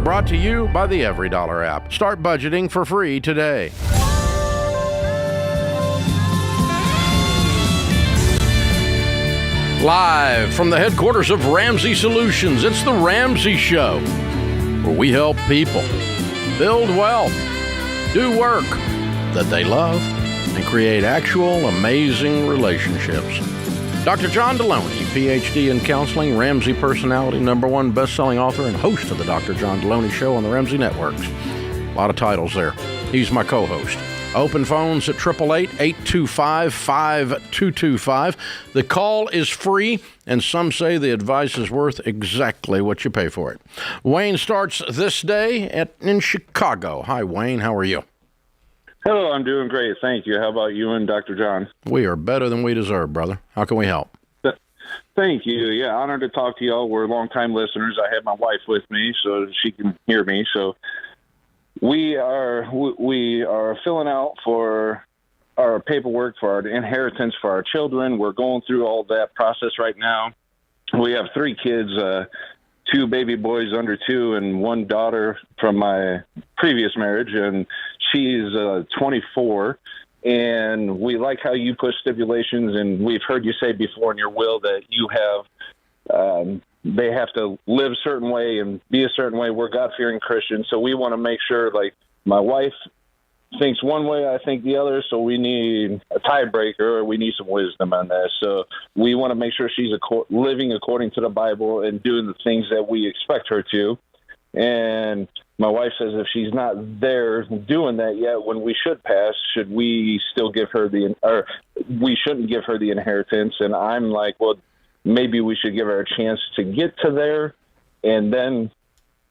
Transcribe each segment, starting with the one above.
Brought to you by the Every Dollar app. Start budgeting for free today. Live from the headquarters of Ramsey Solutions, it's The Ramsey Show, where we help people build wealth, do work that they love, and create actual amazing relationships. Dr. John Delony, PhD in counseling, Ramsey personality, #1 best-selling author, and host of the Dr. John Delony Show on the Ramsey Networks. A lot of titles there. He's my co-host. Open phones at 888-825-5225. The call is free, and some say the advice is worth exactly what you pay for it. Wayne starts this day in Chicago. Hi, Wayne. How are you? Hello, I'm doing great. Thank you. How about you and Dr. John? We are better than we deserve, brother. How can we help? Thank you. Yeah, honored to talk to y'all. We're longtime listeners. I have my wife with me so she can hear me. So we are filling out for our paperwork for our inheritance for our children. We're going through all that process right now. We have 3 kids, 2 baby boys under 2 and 1 daughter from my previous marriage, and she's 24. And we like how you put stipulations, and we've heard you say before in your will that you have they have to live a certain way and be a certain way. We're God-fearing Christians, so we want to make sure, like, my wife thinks one way, I think the other, so we need a tiebreaker, or we need some wisdom on that. So we want to make sure she's living according to the Bible and doing the things that we expect her to. And my wife says if she's not there doing that yet when we should pass, should we still give her we shouldn't give her the inheritance. And I'm like, well, maybe we should give her a chance to get to there, and then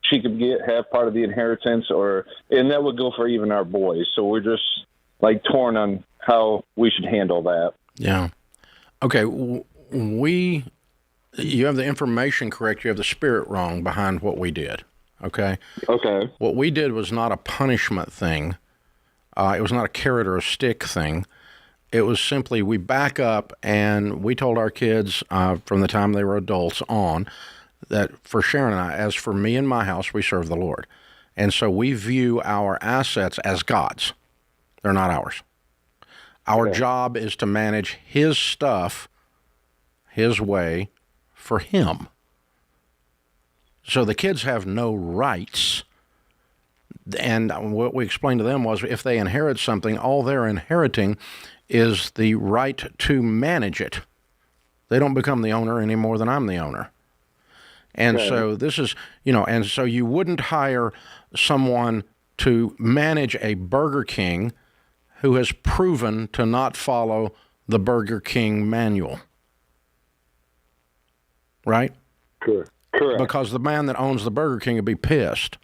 she could have part of the inheritance, and that would go for even our boys. So we're just like torn on how we should handle that. Yeah. Okay. You have the information correct. You have the spirit wrong behind what we did. Okay. Okay. What we did was not a punishment thing. It was not a carrot or a stick thing. It was simply we back up and we told our kids from the time they were adults on that for Sharon and I, as for me and my house, we serve the Lord. And so we view our assets as God's. They're not ours. Our job is to manage His stuff, His way, for Him. So the kids have no rights. And what we explained to them was if they inherit something, all they're inheriting is the right to manage it. They don't become the owner any more than I'm the owner. And so this is, and so you wouldn't hire someone to manage a Burger King who has proven to not follow the Burger King manual. Right? Correct. Because the man that owns the Burger King would be pissed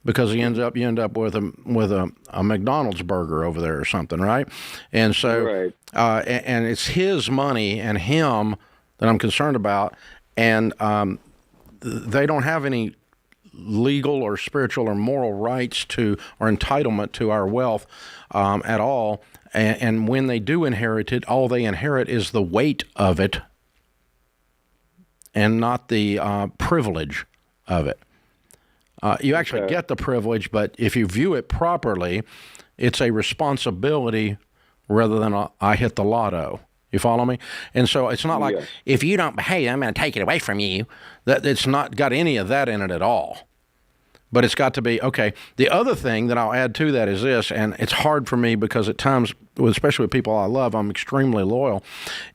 because you end up with a McDonald's burger over there or something, right? And so, and it's his money and him that I'm concerned about, and they don't have any legal or spiritual or moral rights to or entitlement to our wealth at all. And when they do inherit it, all they inherit is the weight of it, and not the privilege of it. You actually get the privilege, but if you view it properly, it's a responsibility rather than I hit the lotto. You follow me? And so it's not like, if you don't behave, I'm going to take it away from you. That it's not got any of that in it at all. But it's got to be, okay. The other thing that I'll add to that is this, and it's hard for me because at times, especially with people I love, I'm extremely loyal,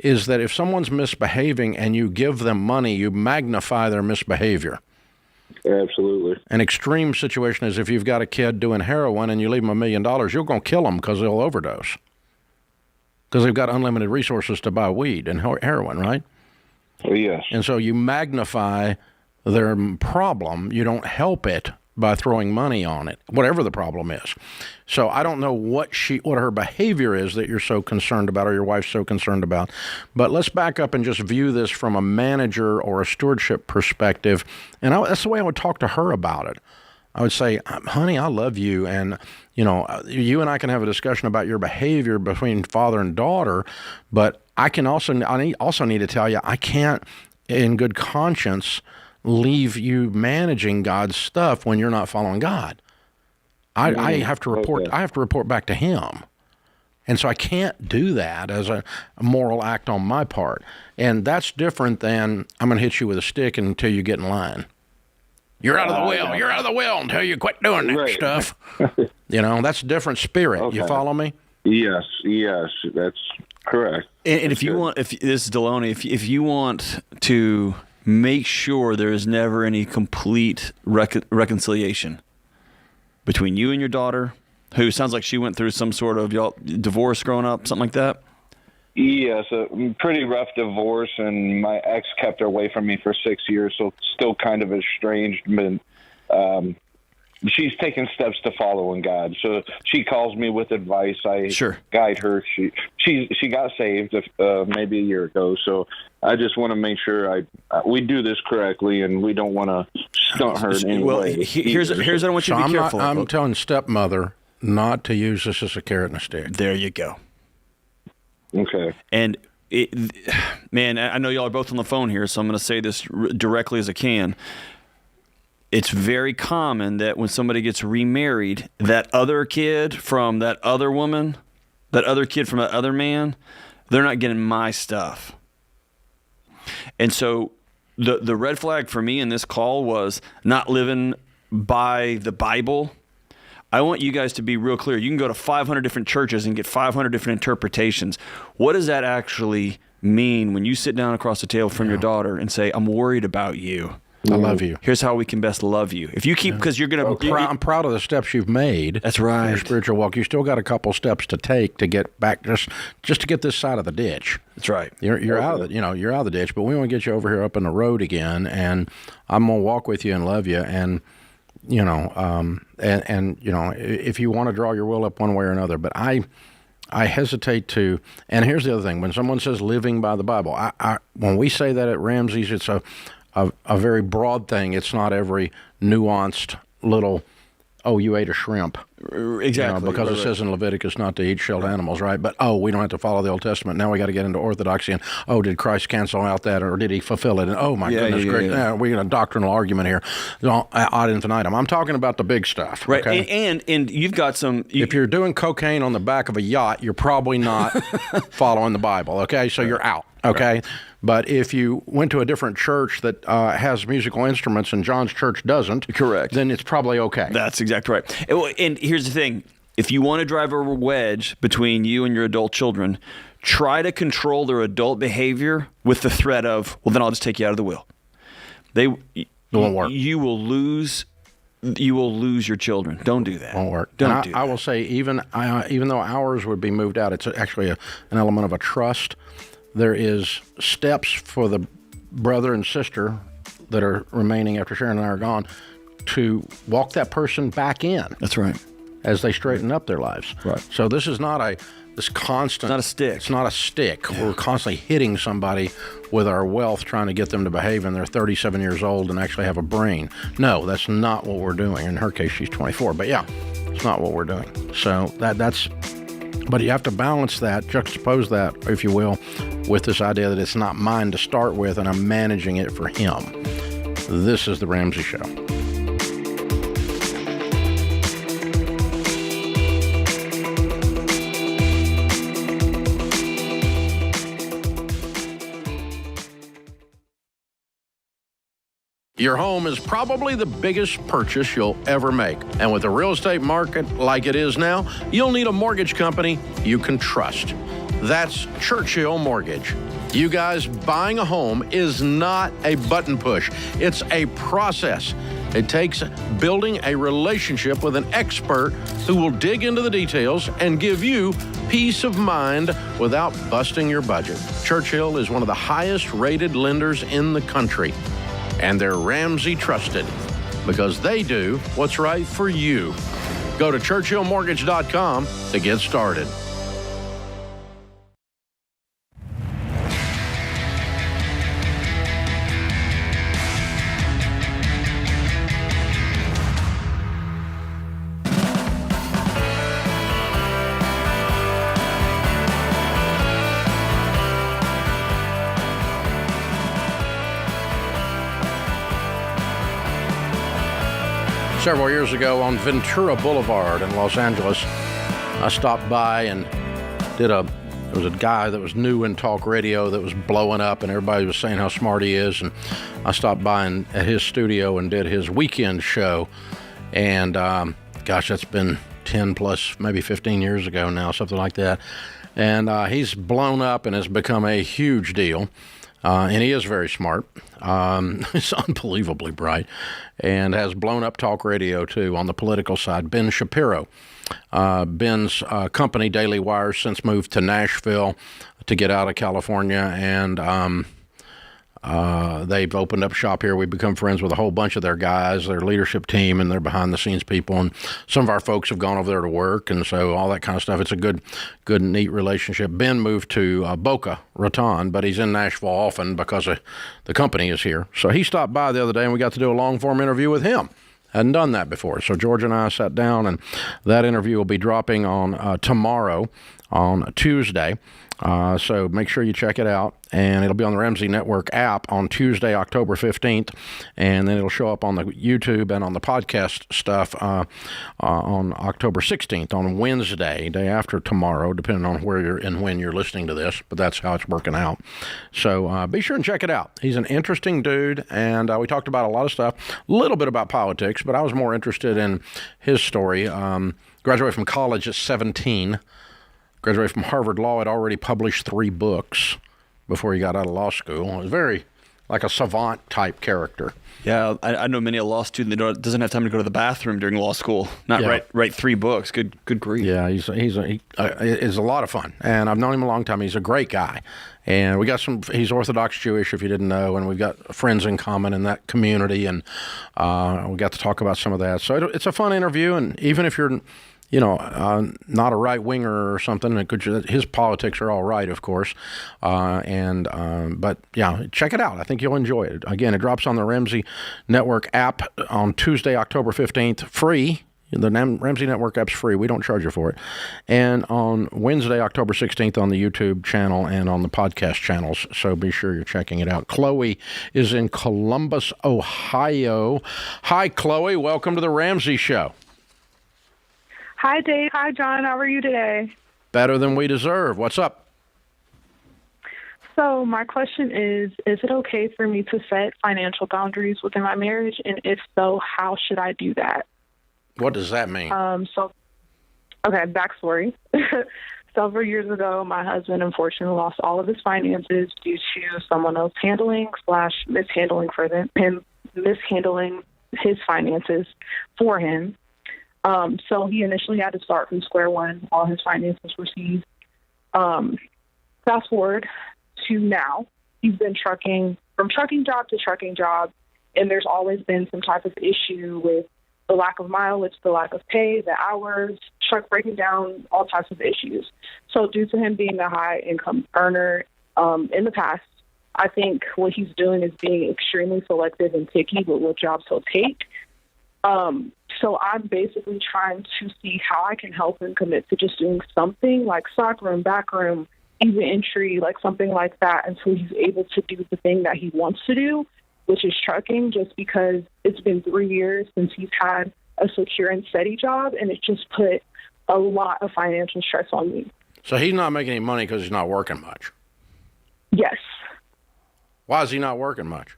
is that if someone's misbehaving and you give them money, you magnify their misbehavior. Absolutely. An extreme situation is if you've got a kid doing heroin and you leave them $1 million, you're going to kill them because they'll overdose. Because they've got unlimited resources to buy weed and heroin, right? Yes. And so you magnify their problem. You don't help it by throwing money on it, whatever the problem is. So I don't know what her behavior is that you're so concerned about or your wife's so concerned about. But let's back up and just view this from a manager or a stewardship perspective. And that's the way I would talk to her about it. I would say, honey, I love you. And, you and I can have a discussion about your behavior between father and daughter. But I also need to tell you, I can't, in good conscience, leave you managing God's stuff when you're not following God. I have to report. Okay. I have to report back to Him, and so I can't do that as a moral act on my part. And that's different than I'm going to hit you with a stick until you get in line. You're out of the will. Yeah. You're out of the will until you quit doing that Right. stuff. That's a different spirit. Okay. You follow me? Yes, that's correct. And if you good. want, if this is Delony, if you want to make sure there is never any complete reconciliation between you and your daughter, who sounds like she went through some sort of divorce growing up, something like that. Yes, a pretty rough divorce, and my ex kept her away from me for 6 years, so still kind of estranged. But she's taken steps to follow in God, so she calls me with advice. I guide her. She got saved maybe a year ago, so I just want to make sure we do this correctly, and we don't want to stunt her in any way. Here's what I want you to be careful. I'm telling stepmother not to use this as a carrot and a stick. There you go. Okay. And man, I know y'all are both on the phone here, so I'm going to say this directly as I can. It's very common that when somebody gets remarried, that other kid from that other woman, that other kid from that other man, they're not getting my stuff. And so the red flag for me in this call was not living by the Bible. I want you guys to be real clear. You can go to 500 different churches and get 500 different interpretations. What does that actually mean when you sit down across the table from your daughter and say, I'm worried about you? I love you. Here's how we can best love you. If you keep, because you're going to... I'm proud of the steps you've made. That's right. In your spiritual walk. You still got a couple steps to take to get back, just to get this side of the ditch. That's right. You're out of the, you're out of the ditch, but we want to get you over here up in the road again, and I'm going to walk with you and love you, and if you want to draw your will up one way or another, but I hesitate to. And here's the other thing: when someone says living by the Bible, when we say that at Ramsey's, it's a very broad thing. It's not every nuanced little, oh, you ate a shrimp. Exactly. Because it says in Leviticus not to eat shelled animals, right? But, we don't have to follow the Old Testament. Now we got to get into orthodoxy and, did Christ cancel out that or did he fulfill it? And, oh, my goodness, great. Yeah. We're in a doctrinal argument here. Ad infinitum. I'm talking about the big stuff. Right. Okay? And you've got some... If you're doing cocaine on the back of a yacht, you're probably not following the Bible, okay? So you're out, okay? Right. But if you went to a different church that has musical instruments and John's church doesn't, correct, then it's probably okay. That's exactly right. And here's the thing. If you want to drive a wedge between you and your adult children, try to control their adult behavior with the threat of, well, then I'll just take you out of the will. It won't work. You will lose your children. Don't do that. Won't work. Don't do that. I will say, even though ours would be moved out, it's actually an element of a trust. There is steps for the brother and sister that are remaining after Sharon and I are gone to walk that person back in. That's right. As they straighten up their lives. Right. So this is not this constant. It's not a stick. It's not a stick. We're constantly hitting somebody with our wealth, trying to get them to behave, and they're 37 years old and actually have a brain. No, that's not what we're doing. In her case, she's 24. But yeah, it's not what we're doing. So that's. But you have to balance that, juxtapose that, if you will, with this idea that it's not mine to start with, and I'm managing it for him. This is the Ramsey Show. Your home is probably the biggest purchase you'll ever make. And with the real estate market like it is now, you'll need a mortgage company you can trust. That's Churchill Mortgage. You guys, buying a home is not a button push. It's a process. It takes building a relationship with an expert who will dig into the details and give you peace of mind without busting your budget. Churchill is one of the highest rated lenders in the country. And they're Ramsey trusted because they do what's right for you. Go to ChurchillMortgage.com to get started. Several years ago on Ventura Boulevard in Los Angeles, I stopped by and there was a guy that was new in talk radio that was blowing up, and everybody was saying how smart he is. And I stopped by at his studio and did his weekend show. And gosh, that's been 10 plus, maybe 15 years ago now, something like that. And he's blown up and has become a huge deal. And he is very smart. He's unbelievably bright and has blown up talk radio, too, on the political side. Ben Shapiro. Ben's company, Daily Wire, since moved to Nashville to get out of California, and they've opened up shop here. We've become friends with a whole bunch of their guys, their leadership team, and their behind-the-scenes people. And some of our folks have gone over there to work, and so all that kind of stuff. It's a good, neat relationship. Ben moved to Boca Raton, but he's in Nashville often because the company is here. So he stopped by the other day, and we got to do a long-form interview with him. Hadn't done that before. So George and I sat down, and that interview will be dropping on tomorrow, on Tuesday. So make sure you check it out. And it'll be on the Ramsey Network app on Tuesday, October 15th. And then it'll show up on the YouTube and on the podcast stuff on October 16th, on Wednesday, day after tomorrow, depending on where you're and when you're listening to this. But that's how it's working out. So be sure and check it out. He's an interesting dude. And we talked about a lot of stuff, a little bit about politics, but I was more interested in his story. Graduated from college at 17. Graduated from Harvard Law. Had already published 3 books before he got out of law school. It was very like a savant type character. Yeah, I know many a law student that doesn't have time to go to the bathroom during law school. Not write 3 books. Good grief. Yeah, he's a lot of fun, and I've known him a long time. He's a great guy, and we got he's Orthodox Jewish, if you didn't know, and we've got friends in common in that community, and we got to talk about some of that. So it's a fun interview, and even if you're not a right-winger or something. His politics are all right, of course. But, yeah, check it out. I think you'll enjoy it. Again, it drops on the Ramsey Network app on Tuesday, October 15th, free. The Ramsey Network app's free. We don't charge you for it. And on Wednesday, October 16th, on the YouTube channel and on the podcast channels. So be sure you're checking it out. Chloe is in Columbus, Ohio. Hi, Chloe. Welcome to the Ramsey Show. Hi, Dave. Hi, John. How are you today? Better than we deserve. What's up? So my question is it okay for me to set financial boundaries within my marriage? And if so, how should I do that? What does that mean? Okay, backstory. Several years ago, my husband unfortunately lost all of his finances due to someone else mishandling his finances for him. So he initially had to start from square one. All his finances were seized. Fast forward to now, he's been from trucking job to trucking job, and there's always been some type of issue with the lack of mileage, the lack of pay, the hours, truck breaking down, all types of issues. So due to him being a high income earner in the past, I think what he's doing is being extremely selective and picky with what jobs he'll take. So I'm basically trying to see how I can help him commit to just doing something like stock room, back room, even entry, like something like that, until he's able to do the thing that he wants to do, which is trucking, just because it's been 3 years since he's had a secure and steady job, and it just put a lot of financial stress on me. So he's not making any money because he's not working much? Yes. Why is he not working much?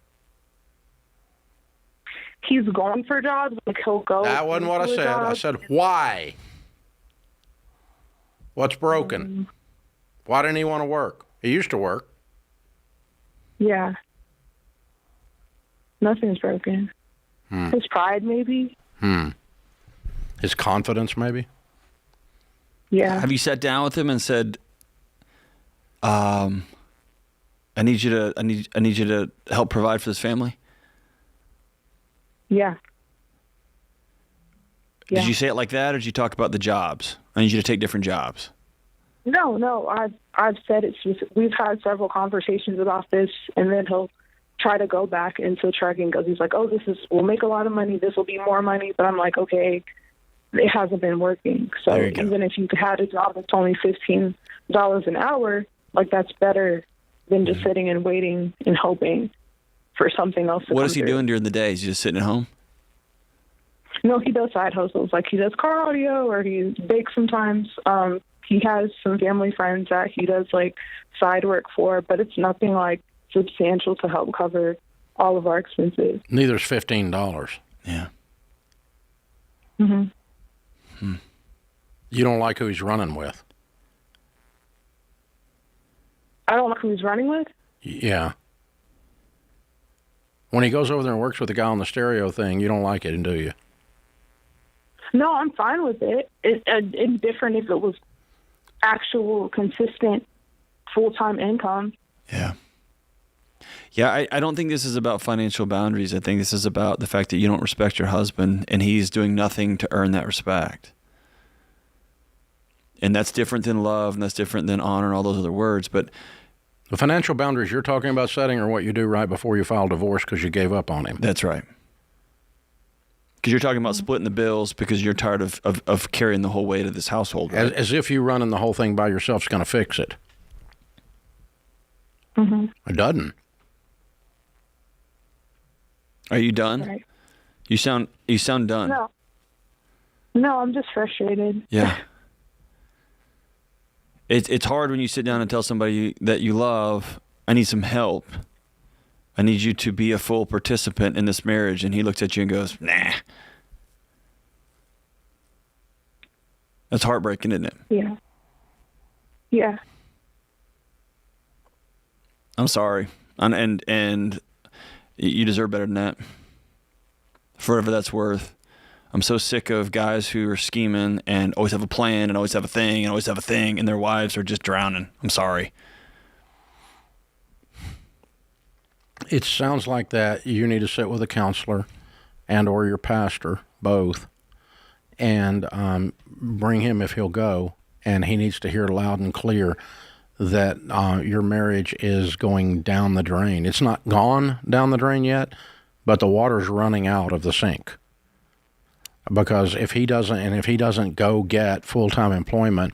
He's going for jobs, like he'll go. That wasn't what I said. I said, why? What's broken? Why didn't he want to work? He used to work. Yeah. Nothing's broken. His pride, maybe. His confidence, maybe. Yeah. Have you sat down with him and said, "I need you to help provide for this family"? Yeah. Did you say it like that, or did you talk about the jobs? I need you to take different jobs. No. I've said it's just, we've had several conversations about this, and then he'll try to go back into trucking because he's like, "Oh, we'll make a lot of money. This will be more money." But I'm like, okay, it hasn't been working. So even if you had a job that's only $15 an hour, like that's better than just sitting and waiting and hoping for something else to What come is he through. doing during the day? Is he just sitting at home? No, he does side hustles. Like, he does car audio, or he bakes sometimes. He has some family friends that he does, like, side work for, but it's nothing, like, substantial to help cover all of our expenses. Neither's $15. Yeah. Mm-hmm. You don't like who he's running with? I don't like who he's running with? Yeah. When he goes over there and works with the guy on the stereo thing, you don't like it, do you? No, I'm fine with it. It's different if it was actual, consistent, full-time income. Yeah. Yeah, I don't think this is about financial boundaries. I think this is about the fact that you don't respect your husband, and he's doing nothing to earn that respect. And that's different than love, and that's different than honor and all those other words. But the financial boundaries you're talking about setting are what you do right before you file divorce because you gave up on him. That's right. Because you're talking about splitting the bills because you're tired of carrying the whole weight of this household. Right? As if you running the whole thing by yourself is going to fix it. Mm-hmm. It doesn't. Are you done? Right. You sound done. No, I'm just frustrated. Yeah. It's hard when you sit down and tell somebody that you love, I need some help. I need you to be a full participant in this marriage. And he looks at you and goes, nah. That's heartbreaking, isn't it? Yeah. Yeah. I'm sorry. And you deserve better than that. For whatever that's worth. I'm so sick of guys who are scheming and always have a plan and always have a thing and always have a thing, and their wives are just drowning. I'm sorry. It sounds like that you need to sit with a counselor and or your pastor, both, and bring him if he'll go, and he needs to hear loud and clear that your marriage is going down the drain. It's not gone down the drain yet, but the water's running out of the sink. Because if he doesn't go get full-time employment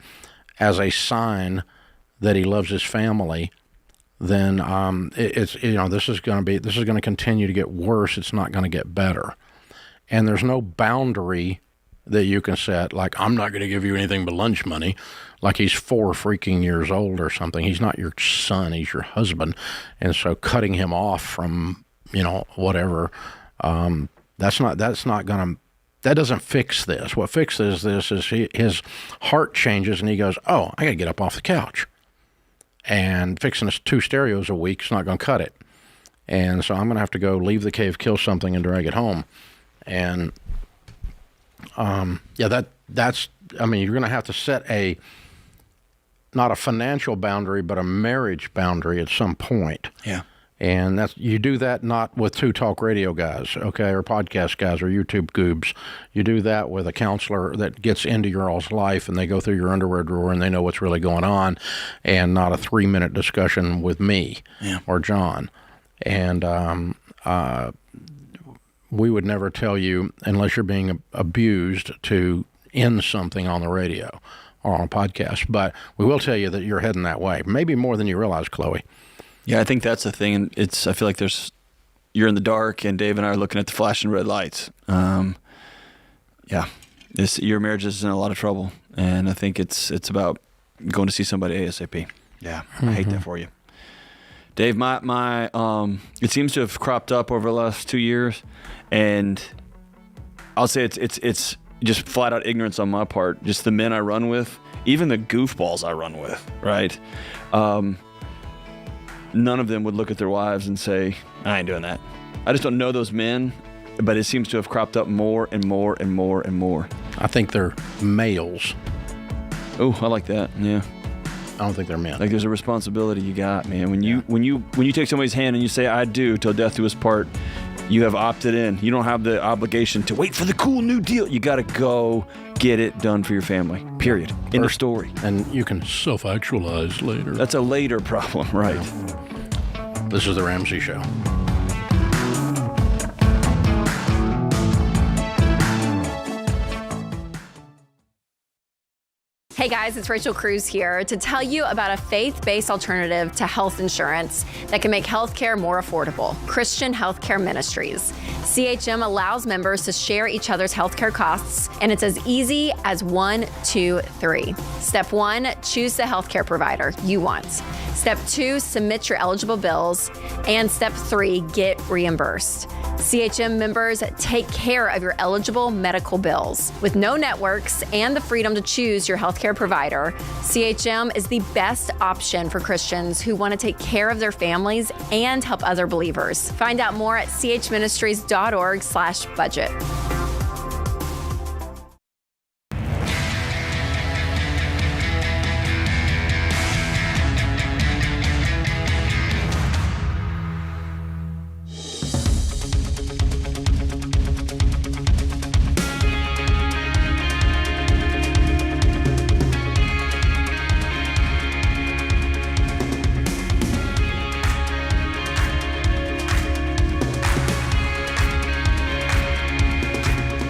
as a sign that he loves his family, then this is going to continue to get worse. It's not going to get better. And there's no boundary that you can set, like, I'm not going to give you anything but lunch money, like he's 4 freaking years old or something. He's not your son, he's your husband. And so cutting him off from, whatever, that doesn't fix this. What fixes this is his heart changes and he goes, oh, I got to get up off the couch. And fixing us 2 stereos a week is not going to cut it. And so I'm going to have to go leave the cave, kill something, and drag it home. And you're going to have to set not a financial boundary, but a marriage boundary at some point. Yeah. And you do that not with 2 talk radio guys, okay, or podcast guys or YouTube goobs. You do that with a counselor that gets into your all's life and they go through your underwear drawer and they know what's really going on, and not a 3-minute discussion with me or John. And we would never tell you, unless you're being abused, to end something on the radio or on a podcast. But we will tell you that you're heading that way, maybe more than you realize, Chloe. Yeah, I think that's the thing. And I feel like you're in the dark, and Dave and I are looking at the flashing red lights. Your marriage is in a lot of trouble, and I think it's about going to see somebody ASAP. Yeah, I hate that for you, Dave. My it seems to have cropped up over the last 2 years, and I'll say it's just flat out ignorance on my part. Just the men I run with, even the goofballs I run with, right? None of them would look at their wives and say, I ain't doing that. I just don't know those men, but it seems to have cropped up more and more and more and more. I think they're males. Oh, I like that. Yeah. I don't think they're men. Like, there's a responsibility you got, man. When you take somebody's hand and you say, I do, till death do us part, you have opted in. You don't have the obligation to wait for the cool new deal. You got to go get it done for your family. Period. End of story. And you can self-actualize later. That's a later problem, right? Yeah. This is The Ramsey Show. Hey, Hey guys, it's Rachel Cruz here to tell you about a faith-based alternative to health insurance that can make healthcare more affordable. Christian Healthcare Ministries. CHM allows members to share each other's healthcare costs, and it's as easy as 1, 2, 3. Step 1, choose the healthcare provider you want. Step 2, submit your eligible bills. And Step 3, get reimbursed. CHM members take care of your eligible medical bills. With no networks and the freedom to choose your healthcare provider, CHM is the best option for Christians who want to take care of their families and help other believers. Find out more at chministries.org/budget.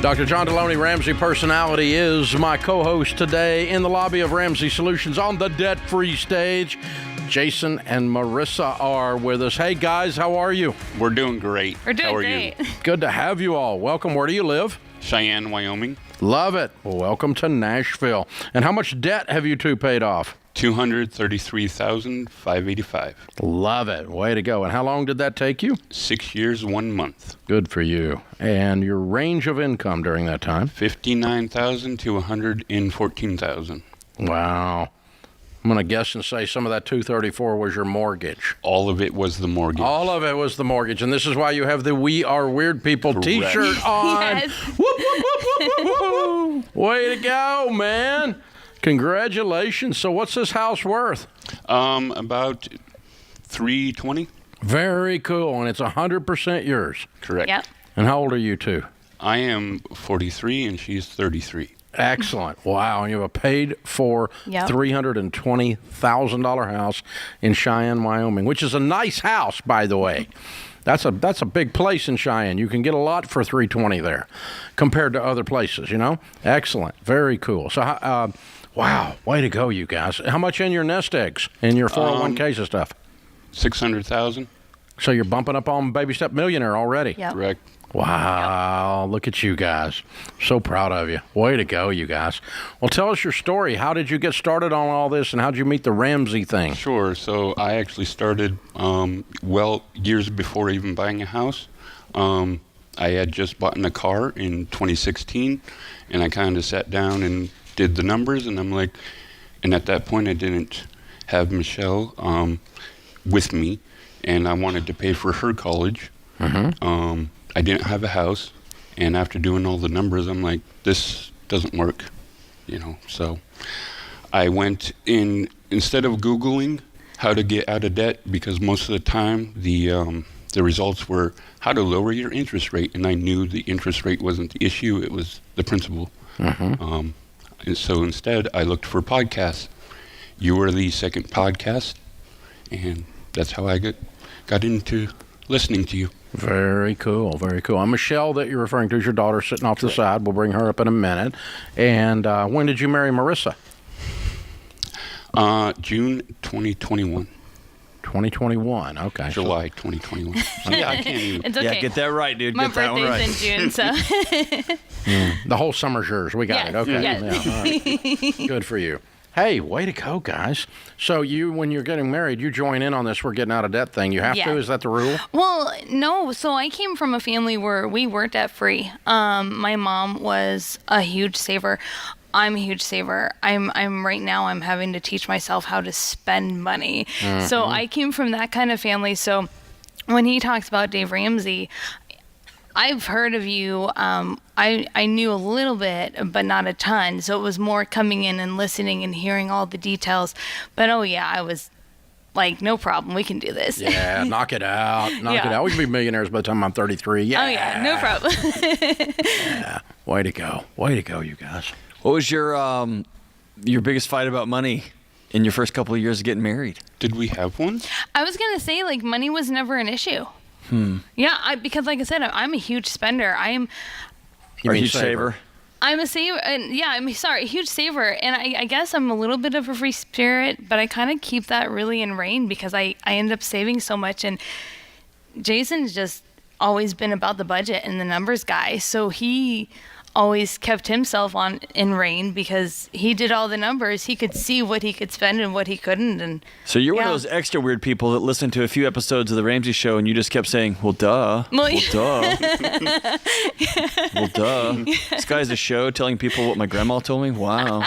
Dr. John Delony, Ramsey Personality, is my co-host today in the lobby of Ramsey Solutions on the debt-free stage. Jason and Marissa are with us. Hey, guys, how are you? We're doing great. We're doing How are great. you? Good to have you all. Welcome. Where do you live? Cheyenne, Wyoming. Love it. Well, welcome to Nashville. And how much debt have you two paid off? $233,585. Love it. Way to go. And how long did that take you? 6 years, 1 month. Good for you. And your range of income during that time? $59,000 to $114,000. Wow. I'm going to guess and say some of that $234 was your mortgage. All of it was the mortgage. All of it was the mortgage. And this is why you have the We Are Weird People Correct. t-shirt on. Yes. Whoop, whoop, whoop, whoop, whoop, whoop. Way to go, man. Congratulations. So what's this house worth? About $320. Very cool. And it's 100% yours. Correct. Yep. And how old are you two? I am 43 and she's 33. Excellent. Wow. And you have a paid for Yep. $320,000 house in Cheyenne, Wyoming, which is a nice house, by the way. That's a big place in Cheyenne. You can get a lot for $320 there compared to other places, you know? Excellent. Very cool. So, wow. Way to go, you guys. How much in your nest eggs and your 401ks and stuff? 600,000. So you're bumping up on Baby Step Millionaire already? Yep. Correct. Wow, look at you guys. So proud of you. Way to go, you guys. Well, tell us your story. How did you get started on all this, and how did you meet the Ramsey thing? Sure. So I actually started, years before even buying a house. I had just bought a car in 2016, and I kind of sat down and did the numbers, and I'm like, and at that point I didn't have Michelle with me, and I wanted to pay for her college. Mm-hmm. I didn't have a house, and after doing all the numbers, I'm like, this doesn't work, you know. So I went in, instead of Googling how to get out of debt, because most of the time the results were how to lower your interest rate, and I knew the interest rate wasn't the issue, it was the principal. Mm-hmm. And so instead, I looked for podcasts. You were the second podcast, and that's how I got into listening to you. Very cool, very cool. And Michelle, that you're referring to, is your daughter sitting off to the side. We'll bring her up in a minute. And when did you marry Marissa? June 2021. 2021, okay. July 2021. Yeah, I can't even. It's okay. Yeah, get that right, dude. My Get that one right. birthday's in June, so. The whole summer's yours. We got Yes, it. Okay. yes. Yeah, all right. Good for you. Hey, way to go, guys. So you, when you're getting married, you join in on this we're getting out of debt thing. You have Yeah. to? Is that the rule? Well, no. So I came from a family where we were debt free. My mom was a huge saver. I'm a huge saver. I'm right now I'm having to teach myself how to spend money. So I came from that kind of family. So when he talks about Dave Ramsey, I've heard of you. I knew a little bit, but not a ton. So it was more coming in and listening and hearing all the details. But oh yeah, I was like, no problem. We can do this. Yeah, knock it out. Knock it Yeah. out. We can be millionaires by the time I'm 33. Yeah. Oh yeah, no problem. Yeah. Way to go. Way to go, you guys. What was your biggest fight about money in your first couple of years of getting married? Did we have one? I was gonna say, like, money was never an issue. Yeah, because like I said, I'm a huge spender. You Or mean huge saver? I'm a saver, and a huge saver, and I guess I'm a little bit of a free spirit, but I kind of keep that really ingrained because I end up saving so much, and Jason's just always been about the budget and the numbers guy, so he always kept himself in rein because he did all the numbers. He could see what he could spend and what he couldn't. And so you're one of those extra weird people that listened to a few episodes of the Ramsey Show and you just kept saying, "Well, duh, well, duh, well, duh." This guy's a show telling people what my grandma told me. Wow.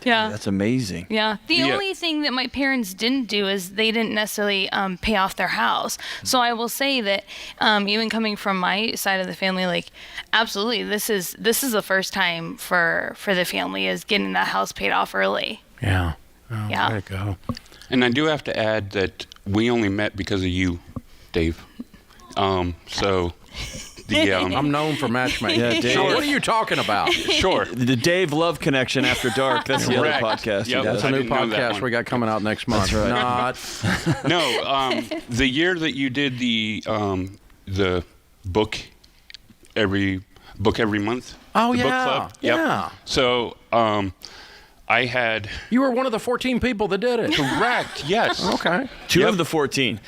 Yeah. That's amazing. Yeah. The only thing that my parents didn't do is they didn't necessarily pay off their house. So I will say that even coming from my side of the family, like, absolutely, this is the first time for the family is getting that house paid off early. Yeah. Oh, yeah. There you go. And I do have to add that we only met because of you, Dave. So... I'm known for matchmaking. Yeah, Dave. So what are you talking about? Sure. The Dave Love Connection After Dark. That's the other podcast. Yep. That's a new podcast we got coming out next month. That's right. No, the year that you did the book every month. Oh, the yeah. Book club. Yep. Yeah. So I had. You were one of the 14 people that did it. Correct. Yes. Okay. Two of the 14.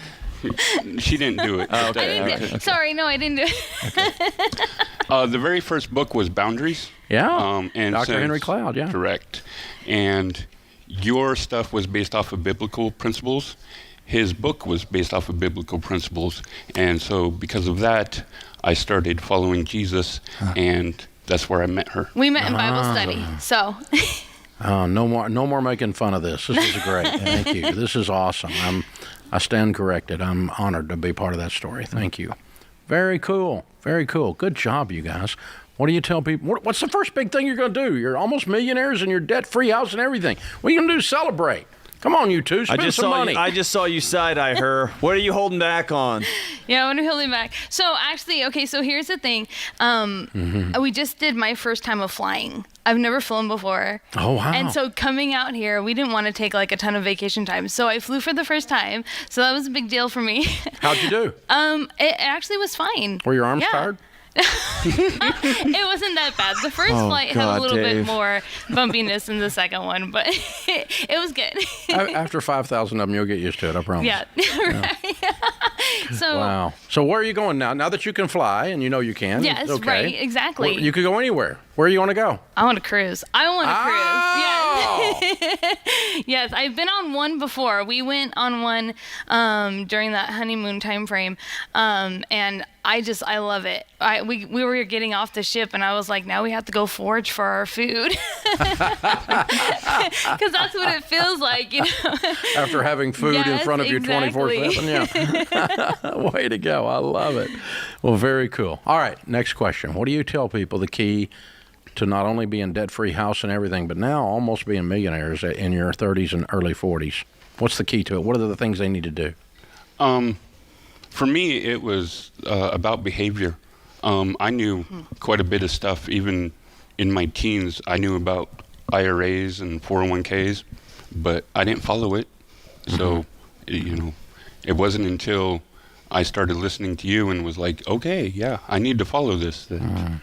She didn't do it. I didn't Sorry, no, I didn't do it. The very first book was Boundaries. Yeah. And Dr. Henry Cloud, yeah. Correct. And your stuff was based off of biblical principles. His book was based off of biblical principles. And so because of that, I started following Jesus, and that's where I met her. We met in Bible study, so... No more making fun of this. This is great. Thank you. This is awesome. I stand corrected. I'm honored to be part of that story. Thank you. Very cool. Very cool. Good job, you guys. What do you tell people? What's the first big thing you're going to do? You're almost millionaires and you're debt-free house and everything. What are you going to do? Celebrate. Come on, you two. Spend some money. I just saw you side-eye her. What are you holding back on? Yeah, what are you holding back? So actually, okay, so here's the thing. We just did my first time of flying. I've never flown before. Oh, wow. And so coming out here, we didn't want to take like a ton of vacation time. So I flew for the first time. So that was a big deal for me. How'd you do? It actually was fine. Were your arms tired? It wasn't that bad. The first flight had a little bit more bumpiness than the second one, but it was good. After 5,000 of them, you'll get used to it, I promise. Yeah. Right. So, wow. So where are you going now? Now that you can fly, and you know you can. Yes, okay. right, exactly. Well, you could go anywhere. Where you want to go? I want to cruise. Oh! Yes. Yes, I've been on one before. We went on one during that honeymoon time frame, and I love it. We were getting off the ship, and I was like, now we have to go forage for our food. Because that's what it feels like, you know. After having food in front of you 24/7, yeah. Way to go. I love it. Well, very cool. All right, next question. What do you tell people the key to not only being debt-free house and everything, but now almost being millionaires in your 30s and early 40s? What's the key to it? What are the things they need to do? For me, it was about behavior. I knew quite a bit of stuff. Even in my teens, I knew about IRAs and 401ks, but I didn't follow it. So, it wasn't until I started listening to you and was like, okay, yeah, I need to follow this. That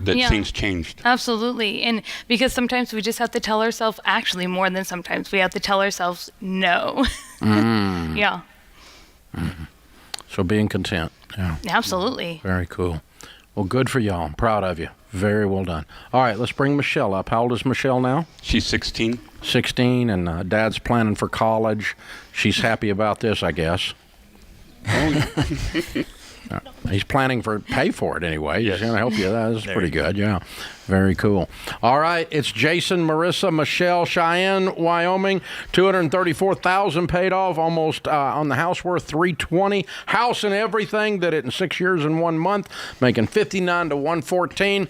things changed. Absolutely. And because sometimes we just have to tell ourselves, actually more than sometimes, we have to tell ourselves no. Yeah. Mm-hmm. So being content. Yeah. Absolutely. Very cool. Well, good for y'all. I'm proud of you. Very well done. All right, let's bring Michelle up. How old is Michelle now? She's 16. 16, and Dad's planning for college. She's happy about this, I guess. He's planning to pay for it anyway. Yes. He's going to help you. That's pretty good, yeah. Very cool. All right, it's Jason, Marissa, Michelle, Cheyenne, Wyoming. $234,000 paid off, almost on the house worth $320,000. House and everything, did it in 6 years and 1 month, making $59,000 to $114,000.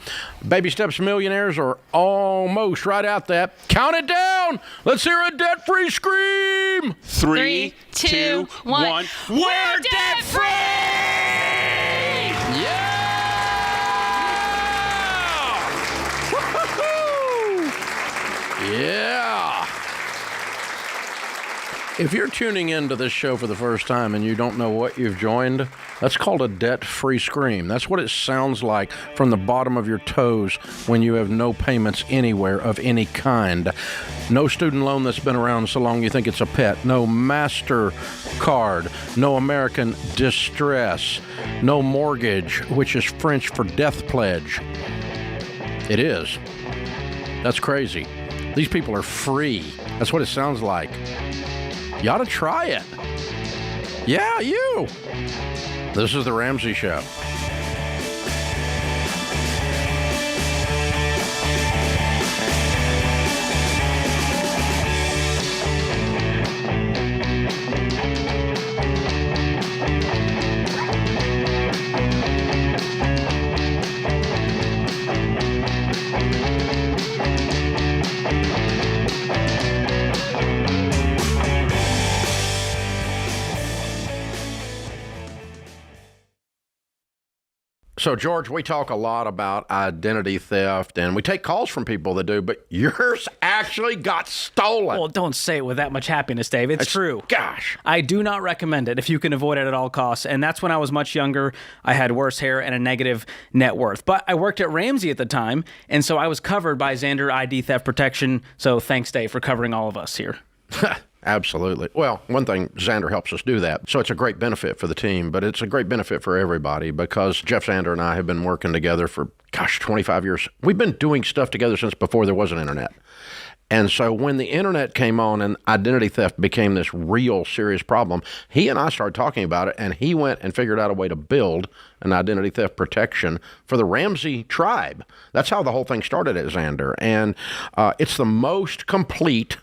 Baby steps millionaires are almost right out there. Count it down. Let's hear a debt-free scream. 3, 2, 1. We're debt-free! Yeah! Yeah! If you're tuning into this show for the first time and you don't know what you've joined, that's called a debt-free scream. That's what it sounds like from the bottom of your toes when you have no payments anywhere of any kind. No student loan that's been around so long you think it's a pet. No MasterCard. No American Distress. No mortgage, which is French for death pledge. It is. That's crazy. These people are free. That's what it sounds like. You ought to try it. Yeah, you. This is The Ramsey Show. So, George, we talk a lot about identity theft, and we take calls from people that do, but yours actually got stolen. Well, don't say it with that much happiness, Dave. It's true. Gosh. I do not recommend it if you can avoid it at all costs. And that's when I was much younger. I had worse hair and a negative net worth. But I worked at Ramsey at the time, and so I was covered by Xander ID theft protection. So thanks, Dave, for covering all of us here. Absolutely. Well, one thing, Xander helps us do that. So it's a great benefit for the team, but it's a great benefit for everybody because Jeff Xander and I have been working together for, 25 years. We've been doing stuff together since before there was an internet. And so when the internet came on and identity theft became this real serious problem, he and I started talking about it, and he went and figured out a way to build an identity theft protection for the Ramsey tribe. That's how the whole thing started at Xander. And it's the most complete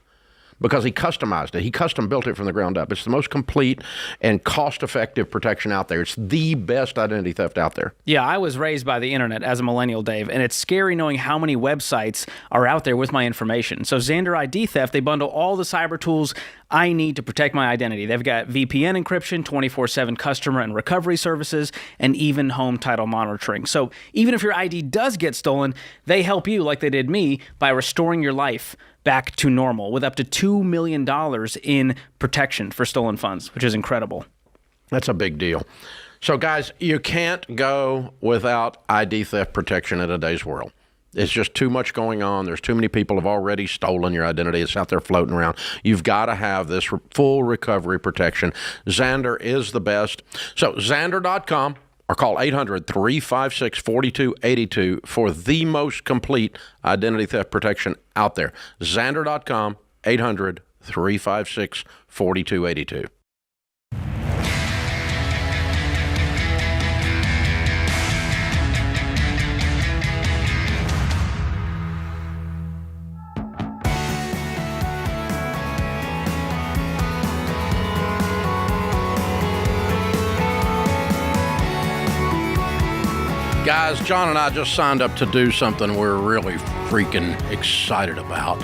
because he customized it. He custom built it from the ground up. It's the most complete and cost-effective protection out there. It's the best identity theft out there. Yeah, I was raised by the internet as a millennial, Dave, and it's scary knowing how many websites are out there with my information. So Xander ID Theft, they bundle all the cyber tools I need to protect my identity. They've got VPN encryption, 24/7 customer and recovery services, and even home title monitoring. So even if your ID does get stolen, they help you, like they did me, by restoring your life back to normal with up to $2 million in protection for stolen funds, which is incredible. That's a big deal. So, guys, you can't go without ID theft protection in today's world. It's just too much going on. There's too many people have already stolen your identity. It's out there floating around. You've got to have this full recovery protection. Xander is the best. So, Xander.com. or call 800-356-4282 for the most complete identity theft protection out there. Xander.com, 800-356-4282. Guys, John and I just signed up to do something we're really freaking excited about.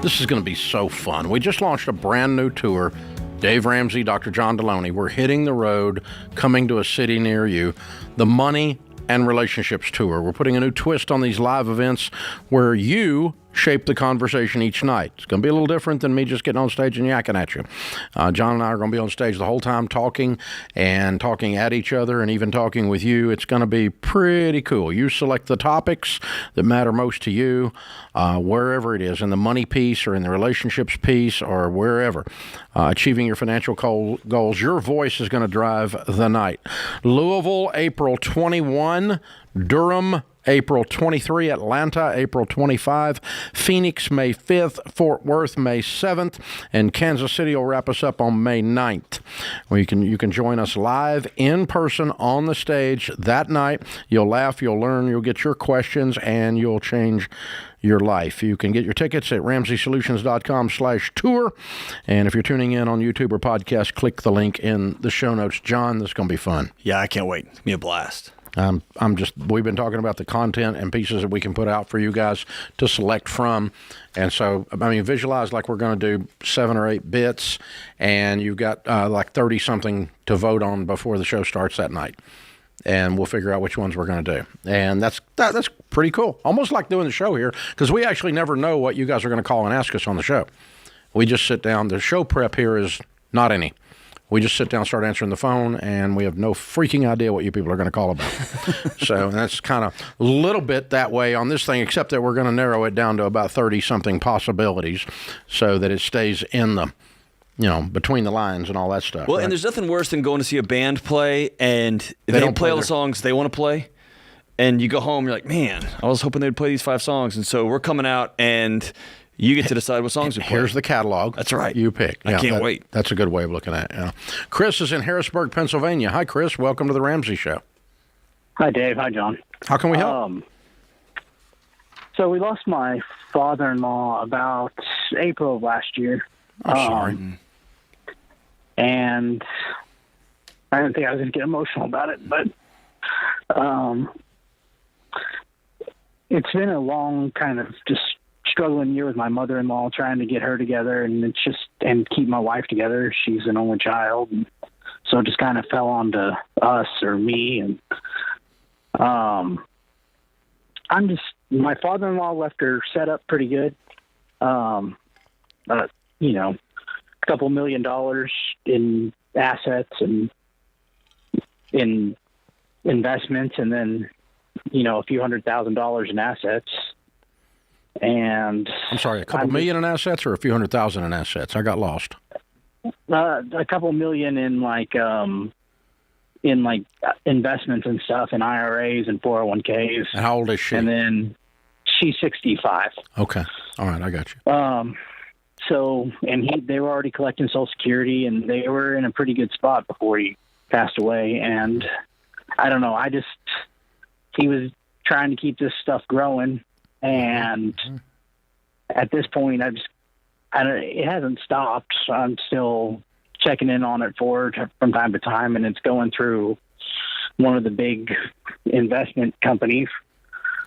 This is going to be so fun. We just launched a brand new tour. Dave Ramsey, Dr. John Delony. We're hitting the road, coming to a city near you. The Money and Relationships Tour. We're putting a new twist on these live events where you shape the conversation each night. It's going to be a little different than me just getting on stage and yakking at you. John and I are going to be on stage the whole time talking at each other and even talking with you. It's going to be pretty cool. You select the topics that matter most to you, wherever it is, in the money piece or in the relationships piece or wherever. Achieving your financial goals. Your voice is going to drive the night. Louisville, April 21. Durham, April 23, Atlanta, April 25, Phoenix, May 5th, Fort Worth, May 7th, and Kansas City will wrap us up on May 9th. Well, you can join us live in person on the stage that night. You'll laugh, you'll learn, you'll get your questions, and you'll change your life. You can get your tickets at RamseySolutions.com/tour. And if you're tuning in on YouTube or podcast, click the link in the show notes. John, this is going to be fun. Yeah, I can't wait. It's going to be a blast. We've been talking about the content and pieces that we can put out for you guys to select from. And so, visualize like we're going to do 7 or 8 bits, and you've got like 30 something to vote on before the show starts that night. And we'll figure out which ones we're going to do. And that's pretty cool. Almost like doing the show here, because we actually never know what you guys are going to call and ask us on the show. We just sit down. The show prep here is Not any. We just sit down, start answering the phone, and we have no freaking idea what you people are going to call about. So that's kind of a little bit that way on this thing, except that we're going to narrow it down to about 30-something possibilities so that it stays in the, between the lines and all that stuff. Well, right? and there's nothing worse than going to see a band play, and they don't play all the songs they want to play. And you go home, you're like, man, I was hoping they'd play these 5 songs. And so we're coming out, and you get to decide what songs we play. Here's the catalog. That's right. You pick. I can't wait. That's a good way of looking at it. Yeah. Chris is in Harrisburg, Pennsylvania. Hi, Chris. Welcome to the Ramsey Show. Hi, Dave. Hi, John. How can we help? So we lost my father-in-law about April of last year. I'm sorry. And I didn't think I was going to get emotional about it, but it's been a long kind of just struggling year with my mother-in-law, trying to get her together and keep my wife together. She's an only child. And so it just kind of fell onto us or me. And my father-in-law left her set up pretty good. A couple $1 million in assets and in investments, and then, a few $100,000 in assets. And I'm sorry, a couple million in assets or a few $100,000 in assets? I got lost. A couple million in investments and stuff, in IRAs and 401ks. And how old is she? And then she's 65. Okay. All right, I got you. They were already collecting Social Security, and they were in a pretty good spot before he passed away. And I don't know, he was trying to keep this stuff growing. And at this point, it hasn't stopped. I'm still checking in on it from time to time, and it's going through one of the big investment companies.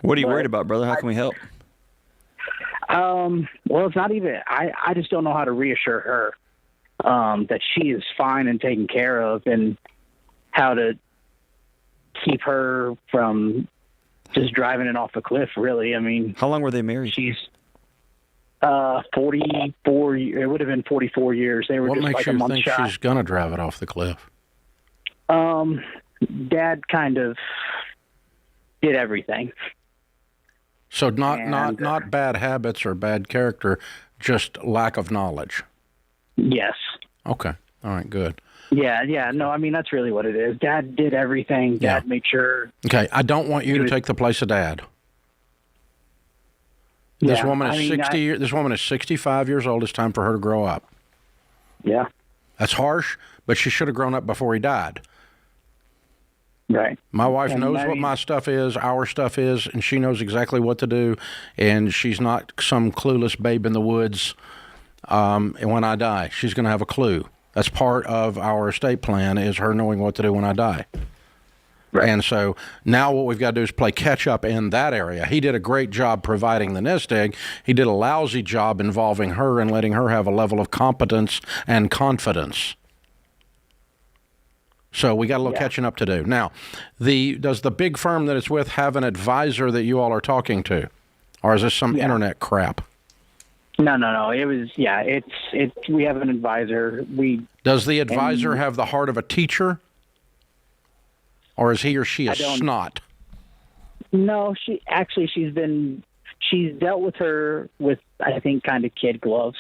What are you worried about, brother? How can we help? Well, it's not even. I just don't know how to reassure her that she is fine and taken care of, and how to keep her from just driving it off the cliff, really. I mean, how long were they married? She's 44. It would have been 44 years. They were what just makes like a you month think shy. she's going to drive it off the cliff? Dad kind of did everything. So not bad habits or bad character, just lack of knowledge. Yes. Okay. All right. Good. Yeah. No, I mean, that's really what it is. Dad did everything. Dad made sure. Okay. I don't want you to take the place of Dad. This woman is 60. This woman is 65 years old. It's time for her to grow up. Yeah. That's harsh, but she should have grown up before he died. Right. My wife knows what my stuff is, our stuff is, and she knows exactly what to do. And she's not some clueless babe in the woods. And when I die, she's going to have a clue. That's part of our estate plan, is her knowing what to do when I die. Right. And so now what we've got to do is play catch up in that area. He did a great job providing the nest egg. He did a lousy job involving her and letting her have a level of competence and confidence. So we got a little catching up to do. Now, does the big firm that it's with have an advisor that you all are talking to? Or is this some internet crap? No. It was, we have an advisor. Does the advisor have the heart of a teacher? Or is he or she a snot? No, she's dealt with her with, I think, kind of kid gloves.